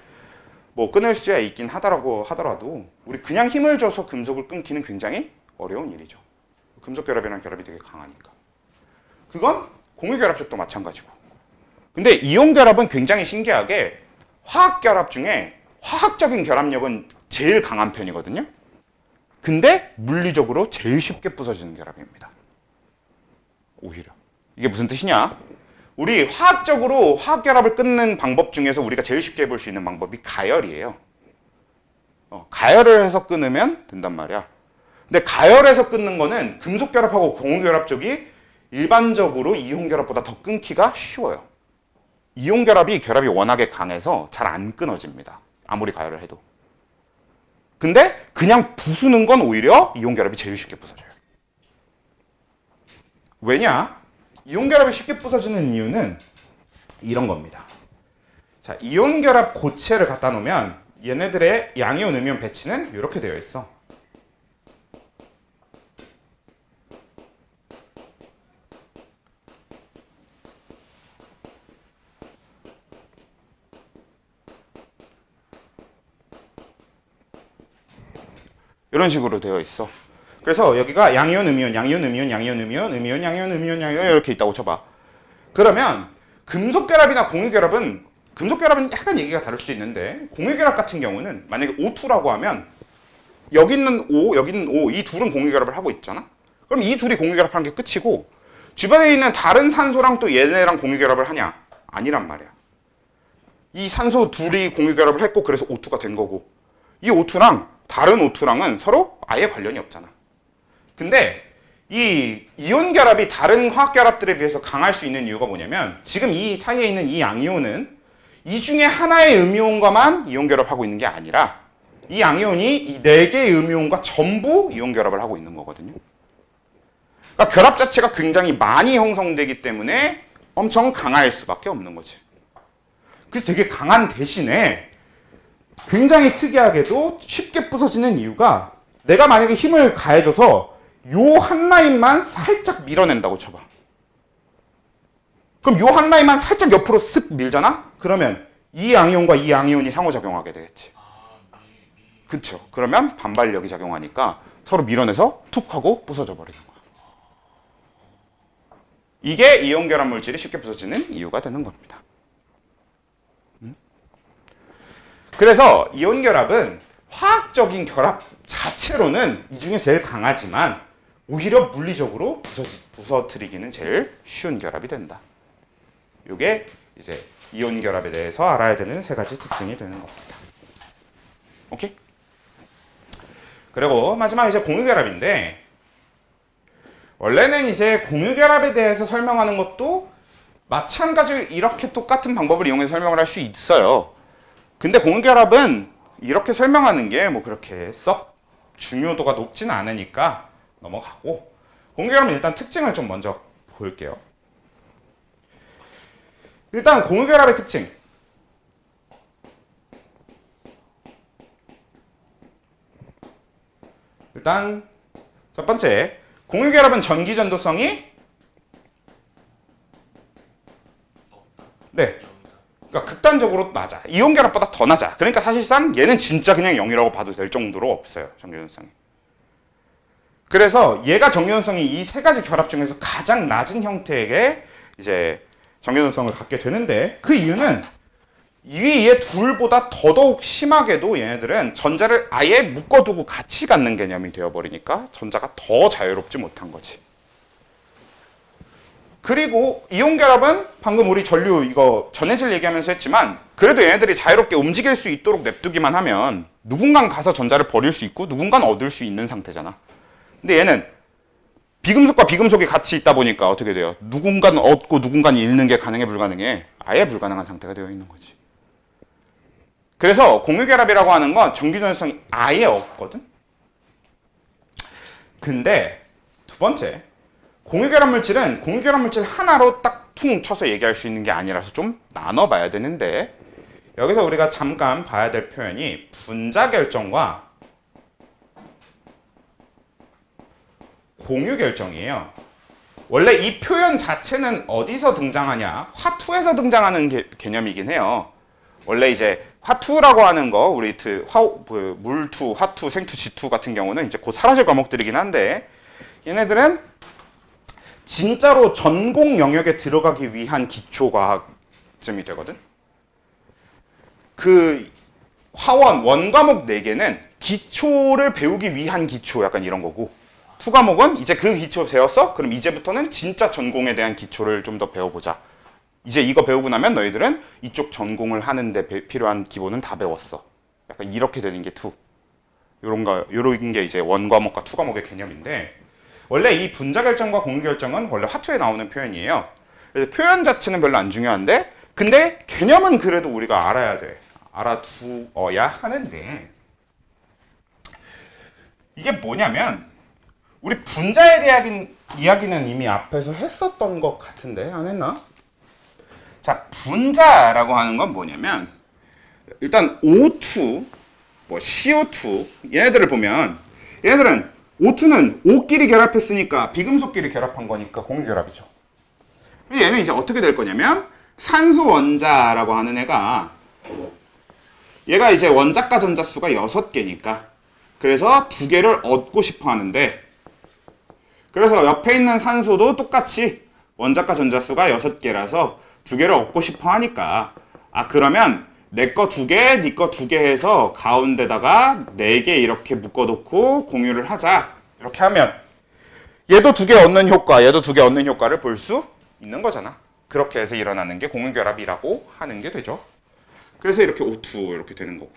뭐 끊을 수야 있긴 하더라도 우리 그냥 힘을 줘서 금속을 끊기는 굉장히 어려운 일이죠. 금속 결합이라는 결합이 되게 강하니까. 그건 공유결합식도 마찬가지고. 근데 이온 결합은 굉장히 신기하게 화학 결합 중에 화학적인 결합력은 제일 강한 편이거든요. 근데 물리적으로 제일 쉽게 부서지는 결합입니다. 오히려. 이게 무슨 뜻이냐? 우리 화학적으로 화학 결합을 끊는 방법 중에서 우리가 제일 쉽게 해볼 수 있는 방법이 가열이에요. 가열을 해서 끊으면 된단 말이야. 근데 가열해서 끊는 거는 금속 결합하고 공유 결합 쪽이 일반적으로 이온 결합보다 더 끊기가 쉬워요. 이온 결합이 워낙에 강해서 잘 안 끊어집니다. 아무리 가열을 해도. 근데 그냥 부수는 건 오히려 이온 결합이 제일 쉽게 부서져요. 왜냐? 이온 결합이 쉽게 부서지는 이유는 이런 겁니다. 자, 이온 결합 고체를 갖다 놓으면 얘네들의 양이온, 음이온 배치는 이렇게 되어 있어. 이런 식으로 되어 있어. 그래서 여기가 양이온, 음이온, 양이온, 음이온, 양이온, 음이온, 음이온, 양이온, 음이온, 양이온 이렇게 있다고 쳐봐. 그러면 금속결합이나 공유결합은 금속결합은 약간 얘기가 다를 수도 있는데 공유결합 같은 경우는 만약에 O2라고 하면 여기 있는 O, 여기 있는 O 이 둘은 공유결합을 하고 있잖아. 그럼 이 둘이 공유결합하는 게 끝이고 주변에 있는 다른 산소랑 또 얘네랑 공유결합을 하냐? 아니란 말이야. 이 산소 둘이 공유결합을 했고 그래서 O2가 된 거고 이 O2랑 다른 O2랑은 서로 아예 관련이 없잖아. 근데 이 이온 결합이 다른 화학 결합들에 비해서 강할 수 있는 이유가 뭐냐면 지금 이 사이에 있는 이 양이온은 이 중에 하나의 음이온과만 이온 결합하고 있는 게 아니라 이 양이온이 이 4개의 음이온과 전부 이온 결합을 하고 있는 거거든요. 그러니까 결합 자체가 굉장히 많이 형성되기 때문에 엄청 강할 수밖에 없는 거지. 그래서 되게 강한 대신에 굉장히 특이하게도 쉽게 부서지는 이유가 내가 만약에 힘을 가해줘서 요 한 라인만 살짝 밀어낸다고 쳐봐. 그럼 요 한 라인만 살짝 옆으로 쓱 밀잖아? 그러면 이 양이온과 이 양이온이 상호작용하게 되겠지. 그쵸. 그러면 반발력이 작용하니까 서로 밀어내서 툭 하고 부서져 버리는 거야. 이게 이온 결합 물질이 쉽게 부서지는 이유가 되는 겁니다. 그래서 이온 결합은 화학적인 결합 자체로는 이 중에 제일 강하지만 오히려 물리적으로 부서뜨리기는 제일 쉬운 결합이 된다. 이게 이제 이온 결합에 대해서 알아야 되는 3가지 특징이 되는 겁니다. 오케이? 그리고 마지막 이제 공유결합인데 원래는 이제 공유결합에 대해서 설명하는 것도 마찬가지로 이렇게 똑같은 방법을 이용해서 설명을 할 수 있어요. 근데 공유결합은 이렇게 설명하는 게 뭐 그렇게 썩 중요도가 높지는 않으니까 넘어가고 공유결합은 일단 특징을 좀 먼저 볼게요. 일단 공유결합의 특징. 일단 첫 번째, 공유결합은 전기전도성이 네, 그러니까 극단적으로 낮아. 이온결합보다 더 낮아. 그러니까 사실상 얘는 진짜 그냥 0이라고 봐도 될 정도로 없어요. 전기전도성이. 그래서 얘가 전기전도성이 이 세 가지 결합 중에서 가장 낮은 형태의 이제 전기전도성을 갖게 되는데, 그 이유는 이 둘보다 더더욱 심하게도 얘네들은 전자를 아예 묶어두고 같이 갖는 개념이 되어버리니까 전자가 더 자유롭지 못한 거지. 그리고 이온결합은 방금 우리 전류 이거 전해질 얘기하면서 했지만, 그래도 얘네들이 자유롭게 움직일 수 있도록 냅두기만 하면 누군가는 가서 전자를 버릴 수 있고 누군가는 얻을 수 있는 상태잖아. 근데 얘는 비금속과 비금속이 같이 있다 보니까 어떻게 돼요? 누군가는 얻고 누군가는 잃는 게 가능해 불가능해? 아예 불가능한 상태가 되어 있는 거지. 그래서 공유결합이라고 하는 건 전기전도성이 아예 없거든? 근데 두 번째, 공유결합 물질은 공유결합 물질 하나로 딱 퉁 쳐서 얘기할 수 있는 게 아니라서 좀 나눠봐야 되는데, 여기서 우리가 잠깐 봐야 될 표현이 분자결정과 공유결정이에요. 원래 이 표현 자체는 어디서 등장하냐? 화투에서 등장하는 개념이긴 해요. 원래 이제 화투라고 하는 거, 우리 물투, 화투, 생투, 지투 같은 경우는 이제 곧 사라질 과목들이긴 한데, 얘네들은 진짜로 전공 영역에 들어가기 위한 기초과학쯤이 되거든. 그 원과목 4개는 기초를 배우기 위한 기초, 약간 이런 거고, 투과목은 이제 그 기초 배웠어? 그럼 이제부터는 진짜 전공에 대한 기초를 좀 더 배워보자. 이제 이거 배우고 나면 너희들은 이쪽 전공을 하는데 필요한 기본은 다 배웠어. 약간 이렇게 되는 게 요런 게 이제 원과목과 투과목의 개념인데, 원래 이 분자결정과 공유결정은 원래 화투에 나오는 표현이에요. 그래서 표현 자체는 별로 안 중요한데, 근데 개념은 그래도 우리가 알아야 돼. 알아두어야 하는데, 이게 뭐냐면, 우리 분자에 대한 이야기는 이미 앞에서 했었던 것 같은데, 안 했나? 자, 분자라고 하는 건 뭐냐면, 일단 O2, CO2, 얘네들을 보면, 얘네들은 O2는 O끼리 결합했으니까 비금속끼리 결합한 거니까 공유결합이죠. 얘는 이제 어떻게 될 거냐면, 산소 원자라고 하는 얘가 이제 원자가 전자수가 6개니까, 그래서 2개를 얻고 싶어 하는데, 그래서 옆에 있는 산소도 똑같이 원자가 전자수가 6개라서 2개를 얻고 싶어 하니까, 그러면 내 거 2개, 네 거 2개 해서 가운데다가 4개 이렇게 묶어놓고 공유를 하자. 이렇게 하면 얘도 2개 얻는 효과, 얘도 2개 얻는 효과를 볼 수 있는 거잖아. 그렇게 해서 일어나는 게 공유결합이라고 하는 게 되죠. 그래서 이렇게 O2 이렇게 되는 거고,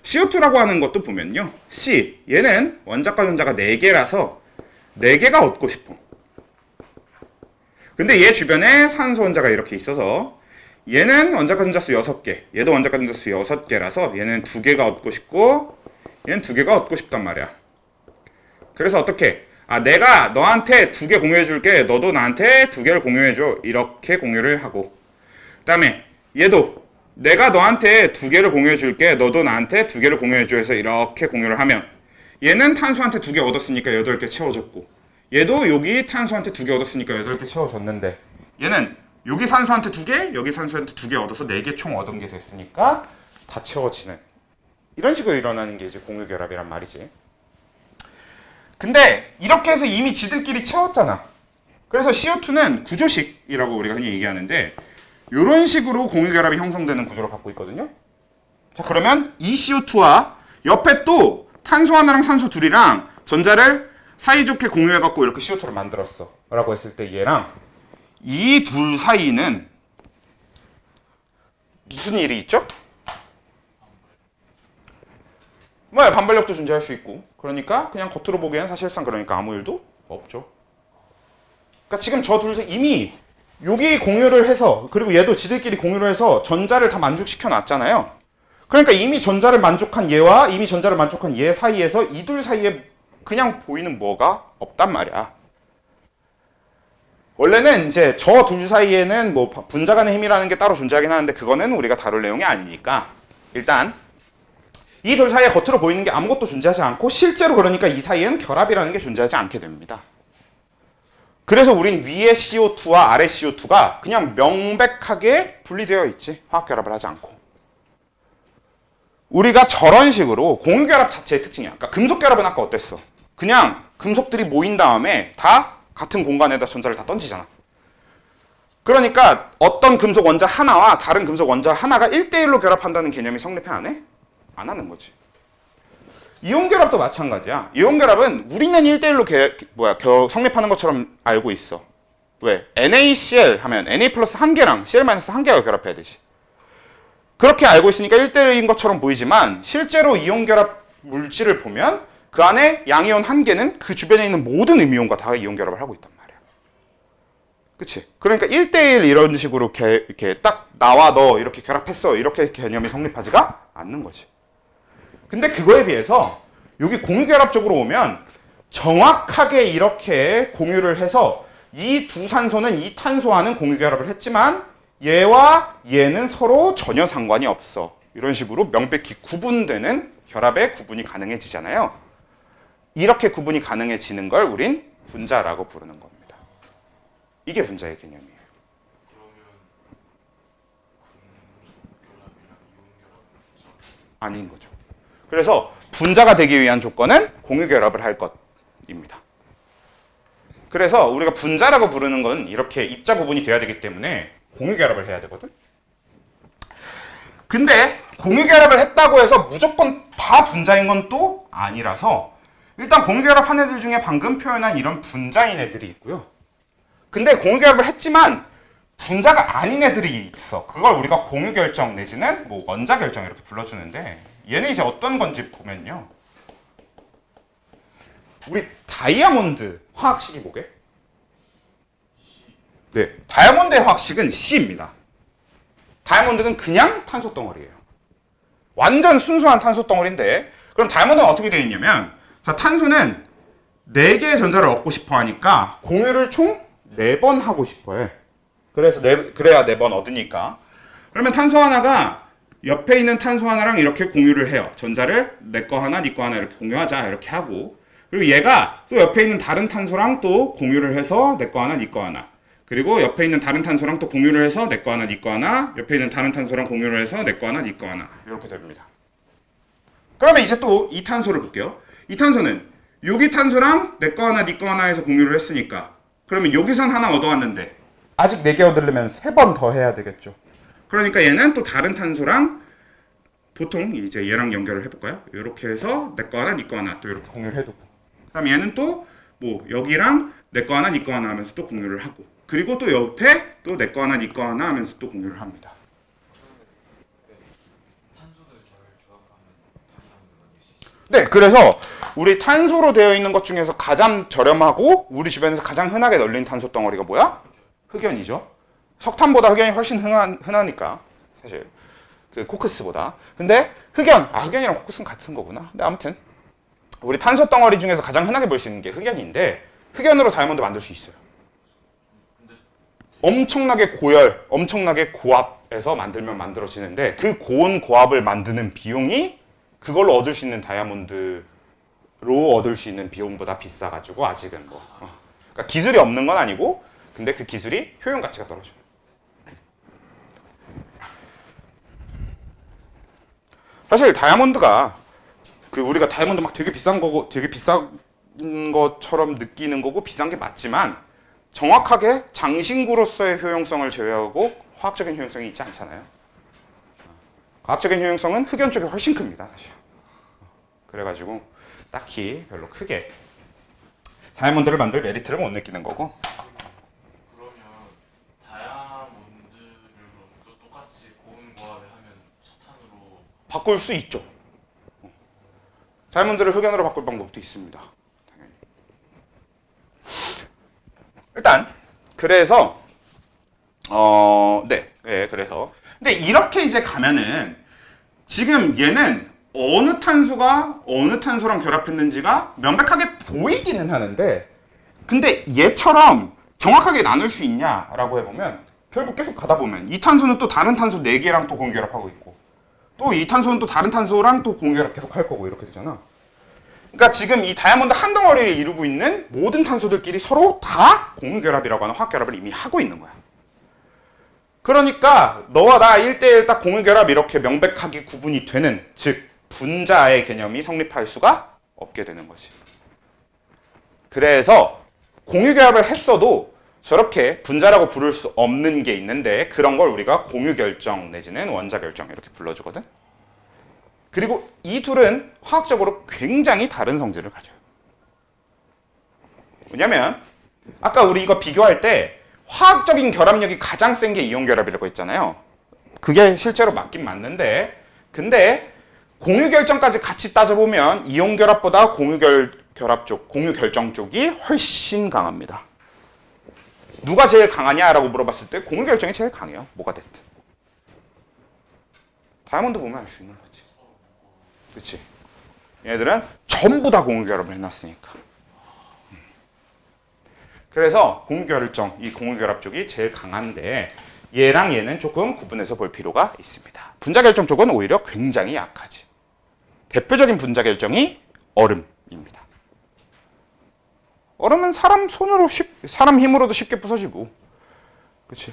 CO2라고 하는 것도 보면요, C, 얘는 원자과 전자가 4개라서 4개가 얻고 싶어. 근데 얘 주변에 산소 원자가 이렇게 있어서 얘는 원자과 전자수 6개, 얘도 원자과 전자수 6개라서 얘는 2개가 얻고 싶고 얘는 2개가 얻고 싶단 말이야. 그래서 어떻게? 내가 너한테 2개 공유해 줄게, 너도 나한테 2개를 공유해 줘. 이렇게 공유를 하고, 그 다음에 얘도 내가 너한테 2개를 공유해 줄게, 너도 나한테 2개를 공유해 줘 해서 이렇게 공유를 하면, 얘는 탄소한테 2개 얻었으니까 8개 채워줬고, 얘도 여기 탄소한테 2개 얻었으니까 8개 채워줬는데, 얘는 여기 산소한테 2개, 여기 산소한테 2개 얻어서 4개 총 얻은 게 됐으니까 다 채워지는, 이런 식으로 일어나는 게 이제 공유결합이란 말이지. 근데 이렇게 해서 이미 지들끼리 채웠잖아. 그래서 CO2는 구조식이라고 우리가 흔히 얘기하는데, 이런 식으로 공유결합이 형성되는 구조를 갖고 있거든요. 자, 그러면 이 CO2와 옆에 또 탄소 하나랑 산소 둘이랑 전자를 사이좋게 공유해갖고 이렇게 CO2를 만들었어 라고 했을 때, 얘랑 이 둘 사이는 무슨 일이 있죠? 반발력도 존재할 수 있고, 그러니까 그냥 겉으로 보기에는 사실상 그러니까 아무 일도 없죠. 그러니까 지금 저 둘 사이 이미 여기 공유를 해서, 그리고 얘도 지들끼리 공유를 해서 전자를 다 만족시켜 놨잖아요. 그러니까 이미 전자를 만족한 얘와 이미 전자를 만족한 얘 사이에서 이 둘 사이에 그냥 보이는 뭐가 없단 말이야. 원래는 이제 저 둘 사이에는 뭐 분자 간의 힘이라는 게 따로 존재하긴 하는데 그거는 우리가 다룰 내용이 아니니까 일단 이 둘 사이에 겉으로 보이는 게 아무것도 존재하지 않고 실제로 그러니까 이 사이에는 결합이라는 게 존재하지 않게 됩니다. 그래서 우린 위에 CO2와 아래 CO2가 그냥 명백하게 분리되어 있지. 화학결합을 하지 않고. 우리가 저런 식으로 공유결합 자체의 특징이야. 그러니까 금속결합은 아까 어땠어? 그냥 금속들이 모인 다음에 다 같은 공간에다 전자를 다 던지잖아. 그러니까 어떤 금속 원자 하나와 다른 금속 원자 하나가 1대1로 결합한다는 개념이 성립해 안 해? 안 하는 거지. 이온결합도 마찬가지야. 이온결합은 우리는 1대1로 성립하는 것처럼 알고 있어. 왜? NaCl 하면 Na 플러스 한 개랑 Cl 마이너스 한 개가 결합해야 되지. 그렇게 알고 있으니까 1대1인 것처럼 보이지만 실제로 이온결합 물질을 보면 그 안에 양이온 한 개는 그 주변에 있는 모든 음이온과 다 이온결합을 하고 있단 말이야. 그치? 그러니까 1대1 이런 식으로 이렇게 딱 나와 너 이렇게 결합했어. 이렇게 개념이 성립하지가 않는 거지. 근데 그거에 비해서 여기 공유결합 쪽으로 오면 정확하게 이렇게 공유를 해서 이 두 산소는 이 탄소와는 공유결합을 했지만 얘와 얘는 서로 전혀 상관이 없어. 이런 식으로 명백히 구분되는 결합의 구분이 가능해지잖아요. 이렇게 구분이 가능해지는 걸 우린 분자라고 부르는 겁니다. 이게 분자의 개념이에요. 그러면 금속결합이랑 이온결합 아닌 거죠. 그래서 분자가 되기 위한 조건은 공유결합을 할 것입니다. 그래서 우리가 분자라고 부르는 건 이렇게 입자 구분이 돼야 되기 때문에 공유결합을 해야 되거든. 근데 공유결합을 했다고 해서 무조건 다 분자인 건 또 아니라서 일단 공유결합한 애들 중에 방금 표현한 이런 분자인 애들이 있고요. 근데 공유결합을 했지만 분자가 아닌 애들이 있어. 그걸 우리가 공유결정 내지는 뭐 원자결정 이렇게 불러주는데 얘는 이제 어떤 건지 보면요. 우리 다이아몬드 화학식이 뭐게? 네, 다이아몬드의 화학식은 C입니다. 다이아몬드는 그냥 탄소 덩어리예요. 완전 순수한 탄소 덩어리인데 그럼 다이아몬드는 어떻게 되어 있냐면 자, 탄소는 4개의 전자를 얻고 싶어 하니까 공유를 총 4번 하고 싶어 해. 그래서 그래야 4번 얻으니까. 그러면 탄소 하나가 옆에 있는 탄소 하나랑 이렇게 공유를 해요. 전자를 내 거 하나, 네 거 하나 이렇게 공유하자 이렇게 하고 그리고 얘가 또 옆에 있는 다른 탄소랑 또 공유를 해서 내 거 하나, 네 거 하나 그리고 옆에 있는 다른 탄소랑 또 공유를 해서 내 거 하나, 네 거 하나 옆에 있는 다른 탄소랑 공유를 해서 내 거 하나, 네 거 하나 이렇게 됩니다. 그러면 이제 또 이 탄소를 볼게요. 이 탄소는 여기 탄소랑 내 거 하나, 네 거 하나 해서 공유를 했으니까 그러면 여기선 하나 얻어왔는데 아직 4개 얻으려면 3번 더 해야 되겠죠. 그러니까 얘는 또 다른 탄소랑 보통 이제 얘랑 연결을 해볼까요? 이렇게 해서 내 거 하나, 네 거 하나 또 이렇게 공유를 해두고 그다음 얘는 또 뭐 여기랑 내 거 하나, 네 거 하나 하면서 또 공유를 하고 그리고 또 옆에 또 내 거 하나, 네 거 하나 하면서 또 공유를 합니다. 탄소를 잘 조합하면 다이아몬드 만들 수 있어요. 네, 그래서 우리 탄소로 되어 있는 것 중에서 가장 저렴하고 우리 주변에서 가장 흔하게 널린 탄소 덩어리가 뭐야? 흑연이죠. 석탄보다 흑연이 훨씬 흔하니까 사실 그 코크스보다. 근데 흑연이랑 코크스는 같은 거구나. 근데 아무튼 우리 탄소 덩어리 중에서 가장 흔하게 볼 수 있는 게 흑연인데 흑연으로 다이아몬드 만들 수 있어요. 엄청나게 고열, 엄청나게 고압에서 만들면 만들어지는데 그 고온 고압을 만드는 비용이 그걸로 얻을 수 있는 다이아몬드로 얻을 수 있는 비용보다 비싸가지고 아직은 뭐 그러니까 기술이 없는 건 아니고 근데 그 기술이 효용 가치가 떨어져요. 사실 다이아몬드가 그 우리가 다이아몬드 막 되게 비싼 거고 되게 비싼 것처럼 느끼는 거고 비싼 게 맞지만 정확하게 장신구로서의 효용성을 제외하고 화학적인 효용성이 있지 않잖아요. 과학적인 효용성은 흑연 쪽이 훨씬 큽니다, 사실. 그래가지고 딱히 별로 크게 다이아몬드를 만들 메리트를 못 느끼는 거고. 그러면 다이아몬드를 그럼 또 똑같이 고온 고압에 하면 석탄으로 바꿀 수 있죠. 다이아몬드를 흑연으로 바꿀 방법도 있습니다. 당연히. 일단 그래서 그래서 근데 이렇게 이제 가면은 지금 얘는 어느 탄소가 어느 탄소랑 결합했는지가 명백하게 보이기는 하는데 근데 얘처럼 정확하게 나눌 수 있냐라고 해보면 결국 계속 가다 보면 이 탄소는 또 다른 탄소 4개랑 또 공유결합하고 있고 또 이 탄소는 또 다른 탄소랑 또 공유결합 계속 할 거고 이렇게 되잖아. 그러니까 지금 이 다이아몬드 한 덩어리를 이루고 있는 모든 탄소들끼리 서로 다 공유결합이라고 하는 화학결합을 이미 하고 있는 거야. 그러니까 너와 나 1대1 딱 공유결합 이렇게 명백하게 구분이 되는, 즉 분자의 개념이 성립할 수가 없게 되는 거지. 그래서 공유결합을 했어도 저렇게 분자라고 부를 수 없는 게 있는데 그런 걸 우리가 공유결정 내지는 원자결정 이렇게 불러주거든. 그리고 이 둘은 화학적으로 굉장히 다른 성질을 가져요. 왜냐면 아까 우리 이거 비교할 때 화학적인 결합력이 가장 센 게 이온결합이라고 했잖아요. 그게 실제로 맞긴 맞는데 근데 공유결정까지 같이 따져보면 이온결합보다 공유결정 쪽이 훨씬 강합니다. 누가 제일 강하냐라고 물어봤을 때 공유결정이 제일 강해요. 뭐가 됐든. 다이아몬드 보면 알 수 있는 거지. 그치? 얘들은 전부 다 공유결합을 해놨으니까. 그래서 공유결정, 이 공유결합 쪽이 제일 강한데 얘랑 얘는 조금 구분해서 볼 필요가 있습니다. 분자결정 쪽은 오히려 굉장히 약하지. 대표적인 분자결정이 얼음입니다. 얼음은 사람 힘으로도 쉽게 부서지고, 그치?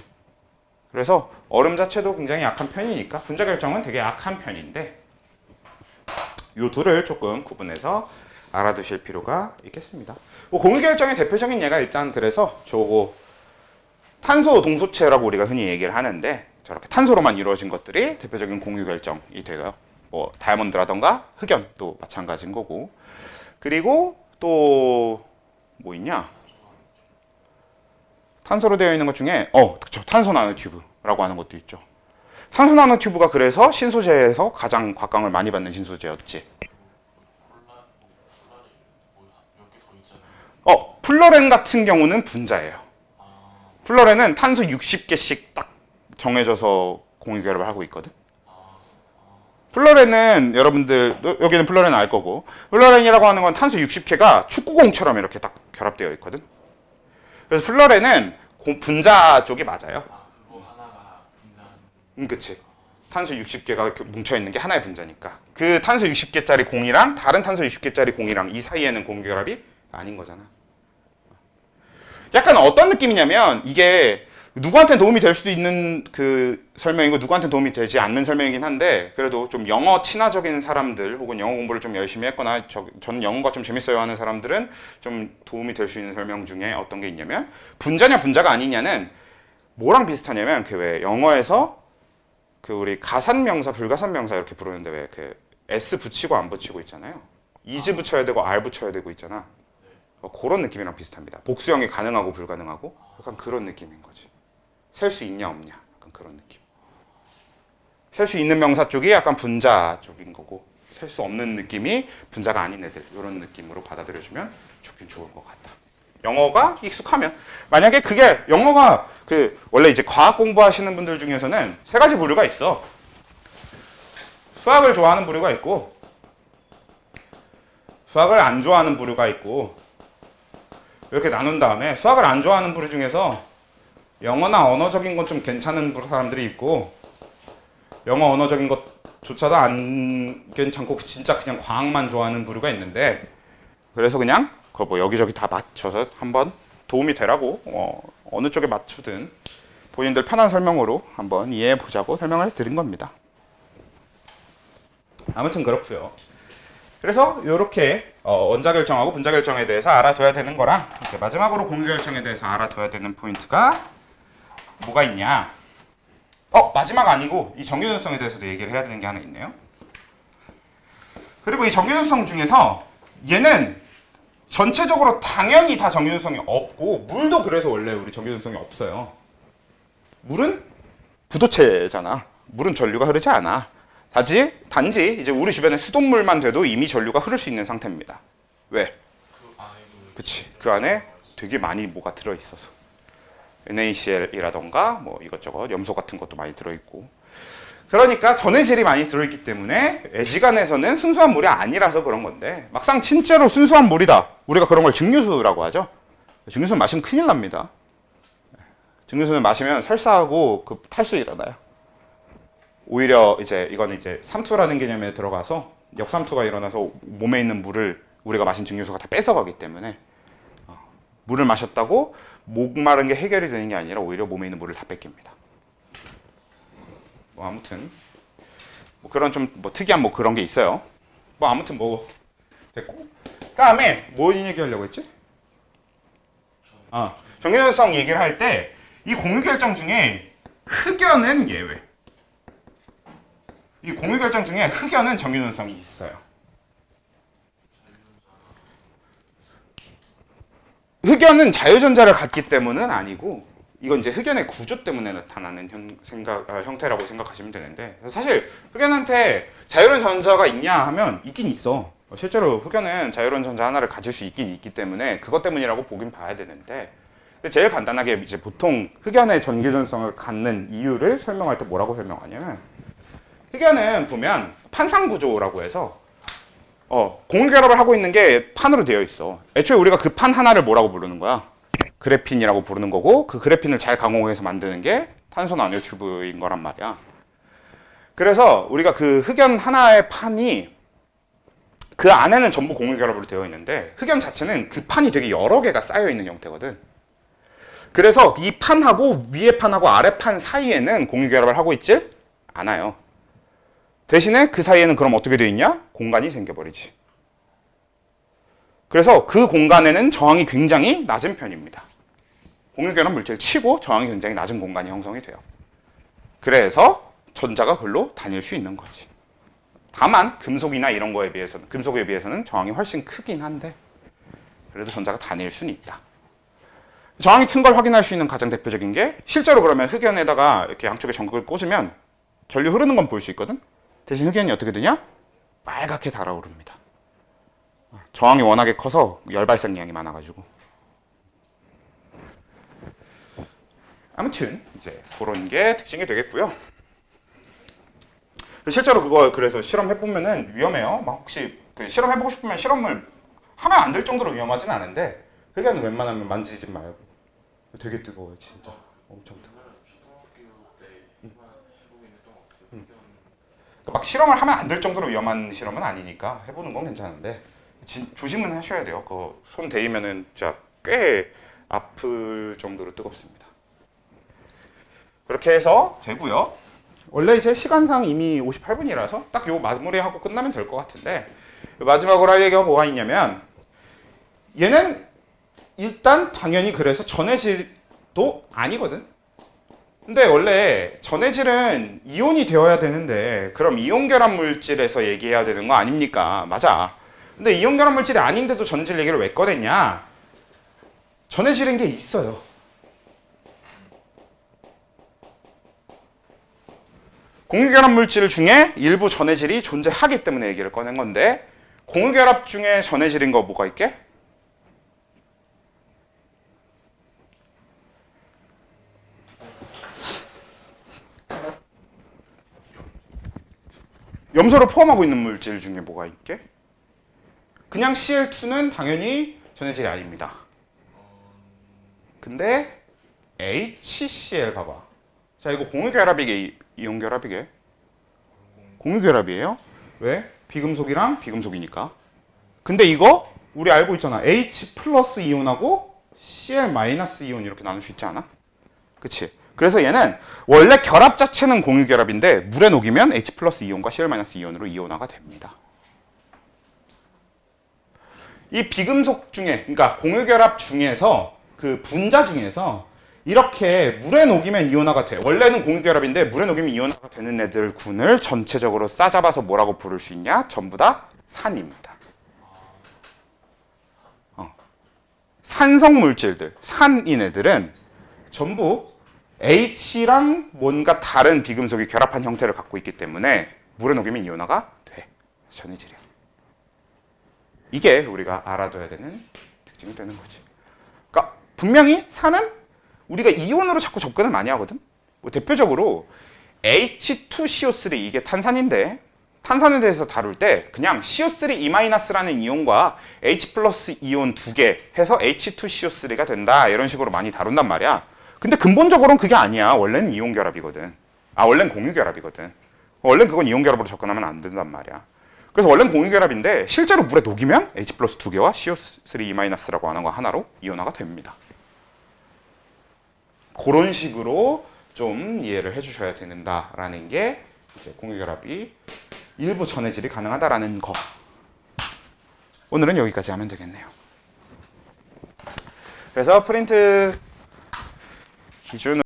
그래서 얼음 자체도 굉장히 약한 편이니까 분자결정은 되게 약한 편인데 이 둘을 조금 구분해서 알아두실 필요가 있겠습니다. 공유결정의 대표적인 예가 일단 그래서 저거 탄소 동소체라고 우리가 흔히 얘기를 하는데 저렇게 탄소로만 이루어진 것들이 대표적인 공유결정이 되고요. 뭐 다이아몬드라던가 흑연도 마찬가지인 거고. 그리고 또 뭐 있냐? 탄소로 되어 있는 것 중에 그쵸, 탄소 나노튜브라고 하는 것도 있죠. 탄소 나노튜브가 그래서 신소재에서 가장 곽광을 많이 받는 신소재였지. 플러렌 같은 경우는 분자예요. 플러렌은 탄소 60개씩 딱 정해져서 공유결합을 하고 있거든. 플러렌은 여러분들 여기는 플러렌 알 거고 플러렌이라고 하는 건 탄소 60개가 축구공처럼 이렇게 딱 결합되어 있거든. 그래서 플러렌은 분자 쪽이 맞아요. 그거 하나가 분자. 그치. 탄소 60개가 이렇게 뭉쳐있는 게 하나의 분자니까 그 탄소 60개짜리 공이랑 다른 탄소 60개짜리 공이랑 이 사이에는 공유결합이 아닌 거잖아. 약간 어떤 느낌이냐면 이게 누구한테 도움이 될 수도 있는 그 설명이고 누구한테 도움이 되지 않는 설명이긴 한데 그래도 좀 영어 친화적인 사람들 혹은 영어 공부를 좀 열심히 했거나 저는 영어가 좀 재밌어요 하는 사람들은 좀 도움이 될 수 있는 설명 중에 어떤 게 있냐면 분자냐 분자가 아니냐는 뭐랑 비슷하냐면 그 왜 영어에서 그 우리 가산명사 불가산명사 이렇게 부르는데 왜 그 s 붙이고 안 붙이고 있잖아요. is 붙여야 되고 r 붙여야 되고 있잖아. 그런 느낌이랑 비슷합니다. 복수형이 가능하고 불가능하고 약간 그런 느낌인 거지. 셀 수 있냐 없냐 약간 그런 느낌. 셀 수 있는 명사 쪽이 약간 분자 쪽인 거고 셀 수 없는 느낌이 분자가 아닌 애들 이런 느낌으로 받아들여주면 좋긴 좋을 것 같다. 영어가 익숙하면 만약에 그게 영어가 그 원래 이제 과학 공부하시는 분들 중에서는 세 가지 부류가 있어. 수학을 좋아하는 부류가 있고 수학을 안 좋아하는 부류가 있고 이렇게 나눈 다음에 수학을 안 좋아하는 부류 중에서 영어나 언어적인 건 좀 괜찮은 사람들이 있고 영어 언어적인 것조차도 안 괜찮고 진짜 그냥 과학만 좋아하는 부류가 있는데 그래서 그냥 그거 뭐 여기저기 다 맞춰서 한번 도움이 되라고 어느 쪽에 맞추든 본인들 편한 설명으로 한번 이해해 보자고 설명을 드린 겁니다. 아무튼 그렇고요. 그래서 이렇게 원자결정하고 분자결정에 대해서 알아둬야 되는 거랑 이렇게 마지막으로 공유결정에 대해서 알아둬야 되는 포인트가 뭐가 있냐? 마지막 아니고 이 정규전성에 대해서도 얘기를 해야 되는 게 하나 있네요. 그리고 이 정규전성 중에서 얘는 전체적으로 당연히 다 정규전성이 없고 물도 그래서 원래 우리 정규전성이 없어요. 물은 부도체잖아. 물은 전류가 흐르지 않아. 단지 이제 우리 주변에 수돗물만 돼도 이미 전류가 흐를 수 있는 상태입니다. 왜? 그치. 그 안에 되게 많이 뭐가 들어있어서. NaCl이라던가 뭐 이것저것 염소 같은 것도 많이 들어있고. 그러니까 전해질이 많이 들어있기 때문에 애지간에서는 순수한 물이 아니라서 그런 건데 막상 진짜로 순수한 물이다. 우리가 그런 걸 증류수라고 하죠. 증류수 마시면 큰일 납니다. 증류수는 마시면 설사하고 그 탈수 일어나요. 오히려 이제 이거는 이제 삼투라는 개념에 들어가서 역삼투가 일어나서 몸에 있는 물을 우리가 마신 증류수가 다 뺏어가기 때문에 물을 마셨다고 목마른 게 해결이 되는 게 아니라 오히려 몸에 있는 물을 다 뺏깁니다. 뭐 아무튼 뭐 그런 좀 뭐 특이한 뭐 그런 게 있어요. 뭐 아무튼 뭐 됐고 그다음에 뭐 얘기하려고 했지? 정유전성 얘기를 할 때 이 공유결정 중에 흑연은 예외. 이 공유결정 중에 흑연은 정유전성이 있어요. 흑연은 자유전자를 갖기 때문은 아니고 이건 이제 흑연의 구조 때문에 나타나는 형태라고 생각하시면 되는데 사실 흑연한테 자유로운 전자가 있냐 하면 있긴 있어. 실제로 흑연은 자유로운 전자 하나를 가질 수 있긴 있기 때문에 그것 때문이라고 보긴 봐야 되는데 제일 간단하게 이제 보통 흑연의 전기전성을 갖는 이유를 설명할 때 뭐라고 설명하냐면 흑연은 보면 판상구조라고 해서 공유결합을 하고 있는 게 판으로 되어 있어. 애초에 우리가 그 판 하나를 뭐라고 부르는 거야? 그래핀이라고 부르는 거고 그 그래핀을 잘 강화해서 만드는 게 탄소 나노튜브인 거란 말이야. 그래서 우리가 그 흑연 하나의 판이 그 안에는 전부 공유결합으로 되어 있는데 흑연 자체는 그 판이 되게 여러 개가 쌓여 있는 형태거든. 그래서 이 판하고 위에 판하고 아래 판 사이에는 공유결합을 하고 있질 않아요. 대신에 그 사이에는 그럼 어떻게 되어 있냐? 공간이 생겨버리지. 그래서 그 공간에는 저항이 굉장히 낮은 편입니다. 공유결합 물질 치고 저항이 굉장히 낮은 공간이 형성이 돼요. 그래서 전자가 글로 다닐 수 있는 거지. 다만 금속이나 이런 거에 비해서는 금속에 비해서는 저항이 훨씬 크긴 한데 그래도 전자가 다닐 수는 있다. 저항이 큰 걸 확인할 수 있는 가장 대표적인 게 실제로 그러면 흑연에다가 이렇게 양쪽에 전극을 꽂으면 전류 흐르는 건 볼 수 있거든. 대신 흑연이 어떻게 되냐? 빨갛게 달아오릅니다. 저항이 워낙에 커서 열 발생량이 많아가지고. 아무튼 이제 그런 게 특징이 되겠고요. 실제로 그거 그래서 실험해 보면은 위험해요. 막 혹시 그 실험해 보고 싶으면 실험을 하면 안 될 정도로 위험하진 않은데 흑연은 웬만하면 만지지 말고. 되게 뜨거워요, 진짜. 엄청 뜨거워. 초등학교 때 해보긴 했던 것 같아요. 막 실험을 하면 안 될 정도로 위험한 실험은 아니니까 해보는 건 괜찮은데 조심은 하셔야 돼요. 그 손 대이면은 진짜 꽤 아플 정도로 뜨겁습니다. 그렇게 해서 되고요. 원래 이제 시간상 이미 58분이라서 딱 요 마무리하고 끝나면 될 것 같은데 마지막으로 할 얘기가 뭐가 있냐면 얘는 일단 당연히 그래서 전해질도 아니거든. 근데 원래 전해질은 이온이 되어야 되는데 그럼 이온 결합 물질에서 얘기해야 되는 거 아닙니까? 맞아. 근데 이온 결합 물질이 아닌데도 전해질 얘기를 왜 꺼냈냐? 전해질인 게 있어요. 공유결합 물질 중에 일부 전해질이 존재하기 때문에 얘기를 꺼낸 건데 공유결합 중에 전해질인 거 뭐가 있게? 염소를 포함하고 있는 물질 중에 뭐가 있게? 그냥 Cl2는 당연히 전해질이 아닙니다. 근데 HCl 봐봐. 자, 이거 공유결합이게 이온결합이게? 공유결합이에요. 왜? 비금속이랑 비금속이니까. 근데 이거 우리 알고 있잖아. H 플러스 이온하고 Cl 마이너스 이온 이렇게 나눌 수 있지 않아? 그치? 그래서 얘는 원래 결합 자체는 공유결합인데 물에 녹이면 H 플러스 이온과 Cl 마이너스 이온으로 이온화가 됩니다. 이 비금속 중에, 그러니까 공유결합 중에서 그 분자 중에서 이렇게 물에 녹이면 이온화가 돼. 원래는 공유결합인데 물에 녹이면 이온화가 되는 애들 군을 전체적으로 싸잡아서 뭐라고 부를 수 있냐? 전부 다 산입니다. 산성 물질들, 산인 애들은 전부 H랑 뭔가 다른 비금속이 결합한 형태를 갖고 있기 때문에 물에 녹이면 이온화가 돼. 전해질이야. 이게 우리가 알아둬야 되는 특징이 되는 거지. 그러니까 분명히 산은 우리가 이온으로 자꾸 접근을 많이 하거든. 뭐 대표적으로 H2CO3 이게 탄산인데 탄산에 대해서 다룰 때 그냥 CO3E-라는 이온과 H 플러스 이온 두 개 해서 H2CO3가 된다 이런 식으로 많이 다룬단 말이야. 근데 근본적으로는 그게 아니야. 원래는 이온 결합이거든. 원래는 공유 결합이거든. 원래는 그건 이온 결합으로 접근하면 안 된단 말이야. 그래서 원래는 공유 결합인데 실제로 물에 녹이면 H 플러스 2개와 CO3-라고 하는 거 하나로 이온화가 됩니다. 그런 식으로 좀 이해를 해주셔야 된다라는 게 이제 공유 결합이 일부 전해질이 가능하다라는 거. 오늘은 여기까지 하면 되겠네요. 그래서 프린트 기준으로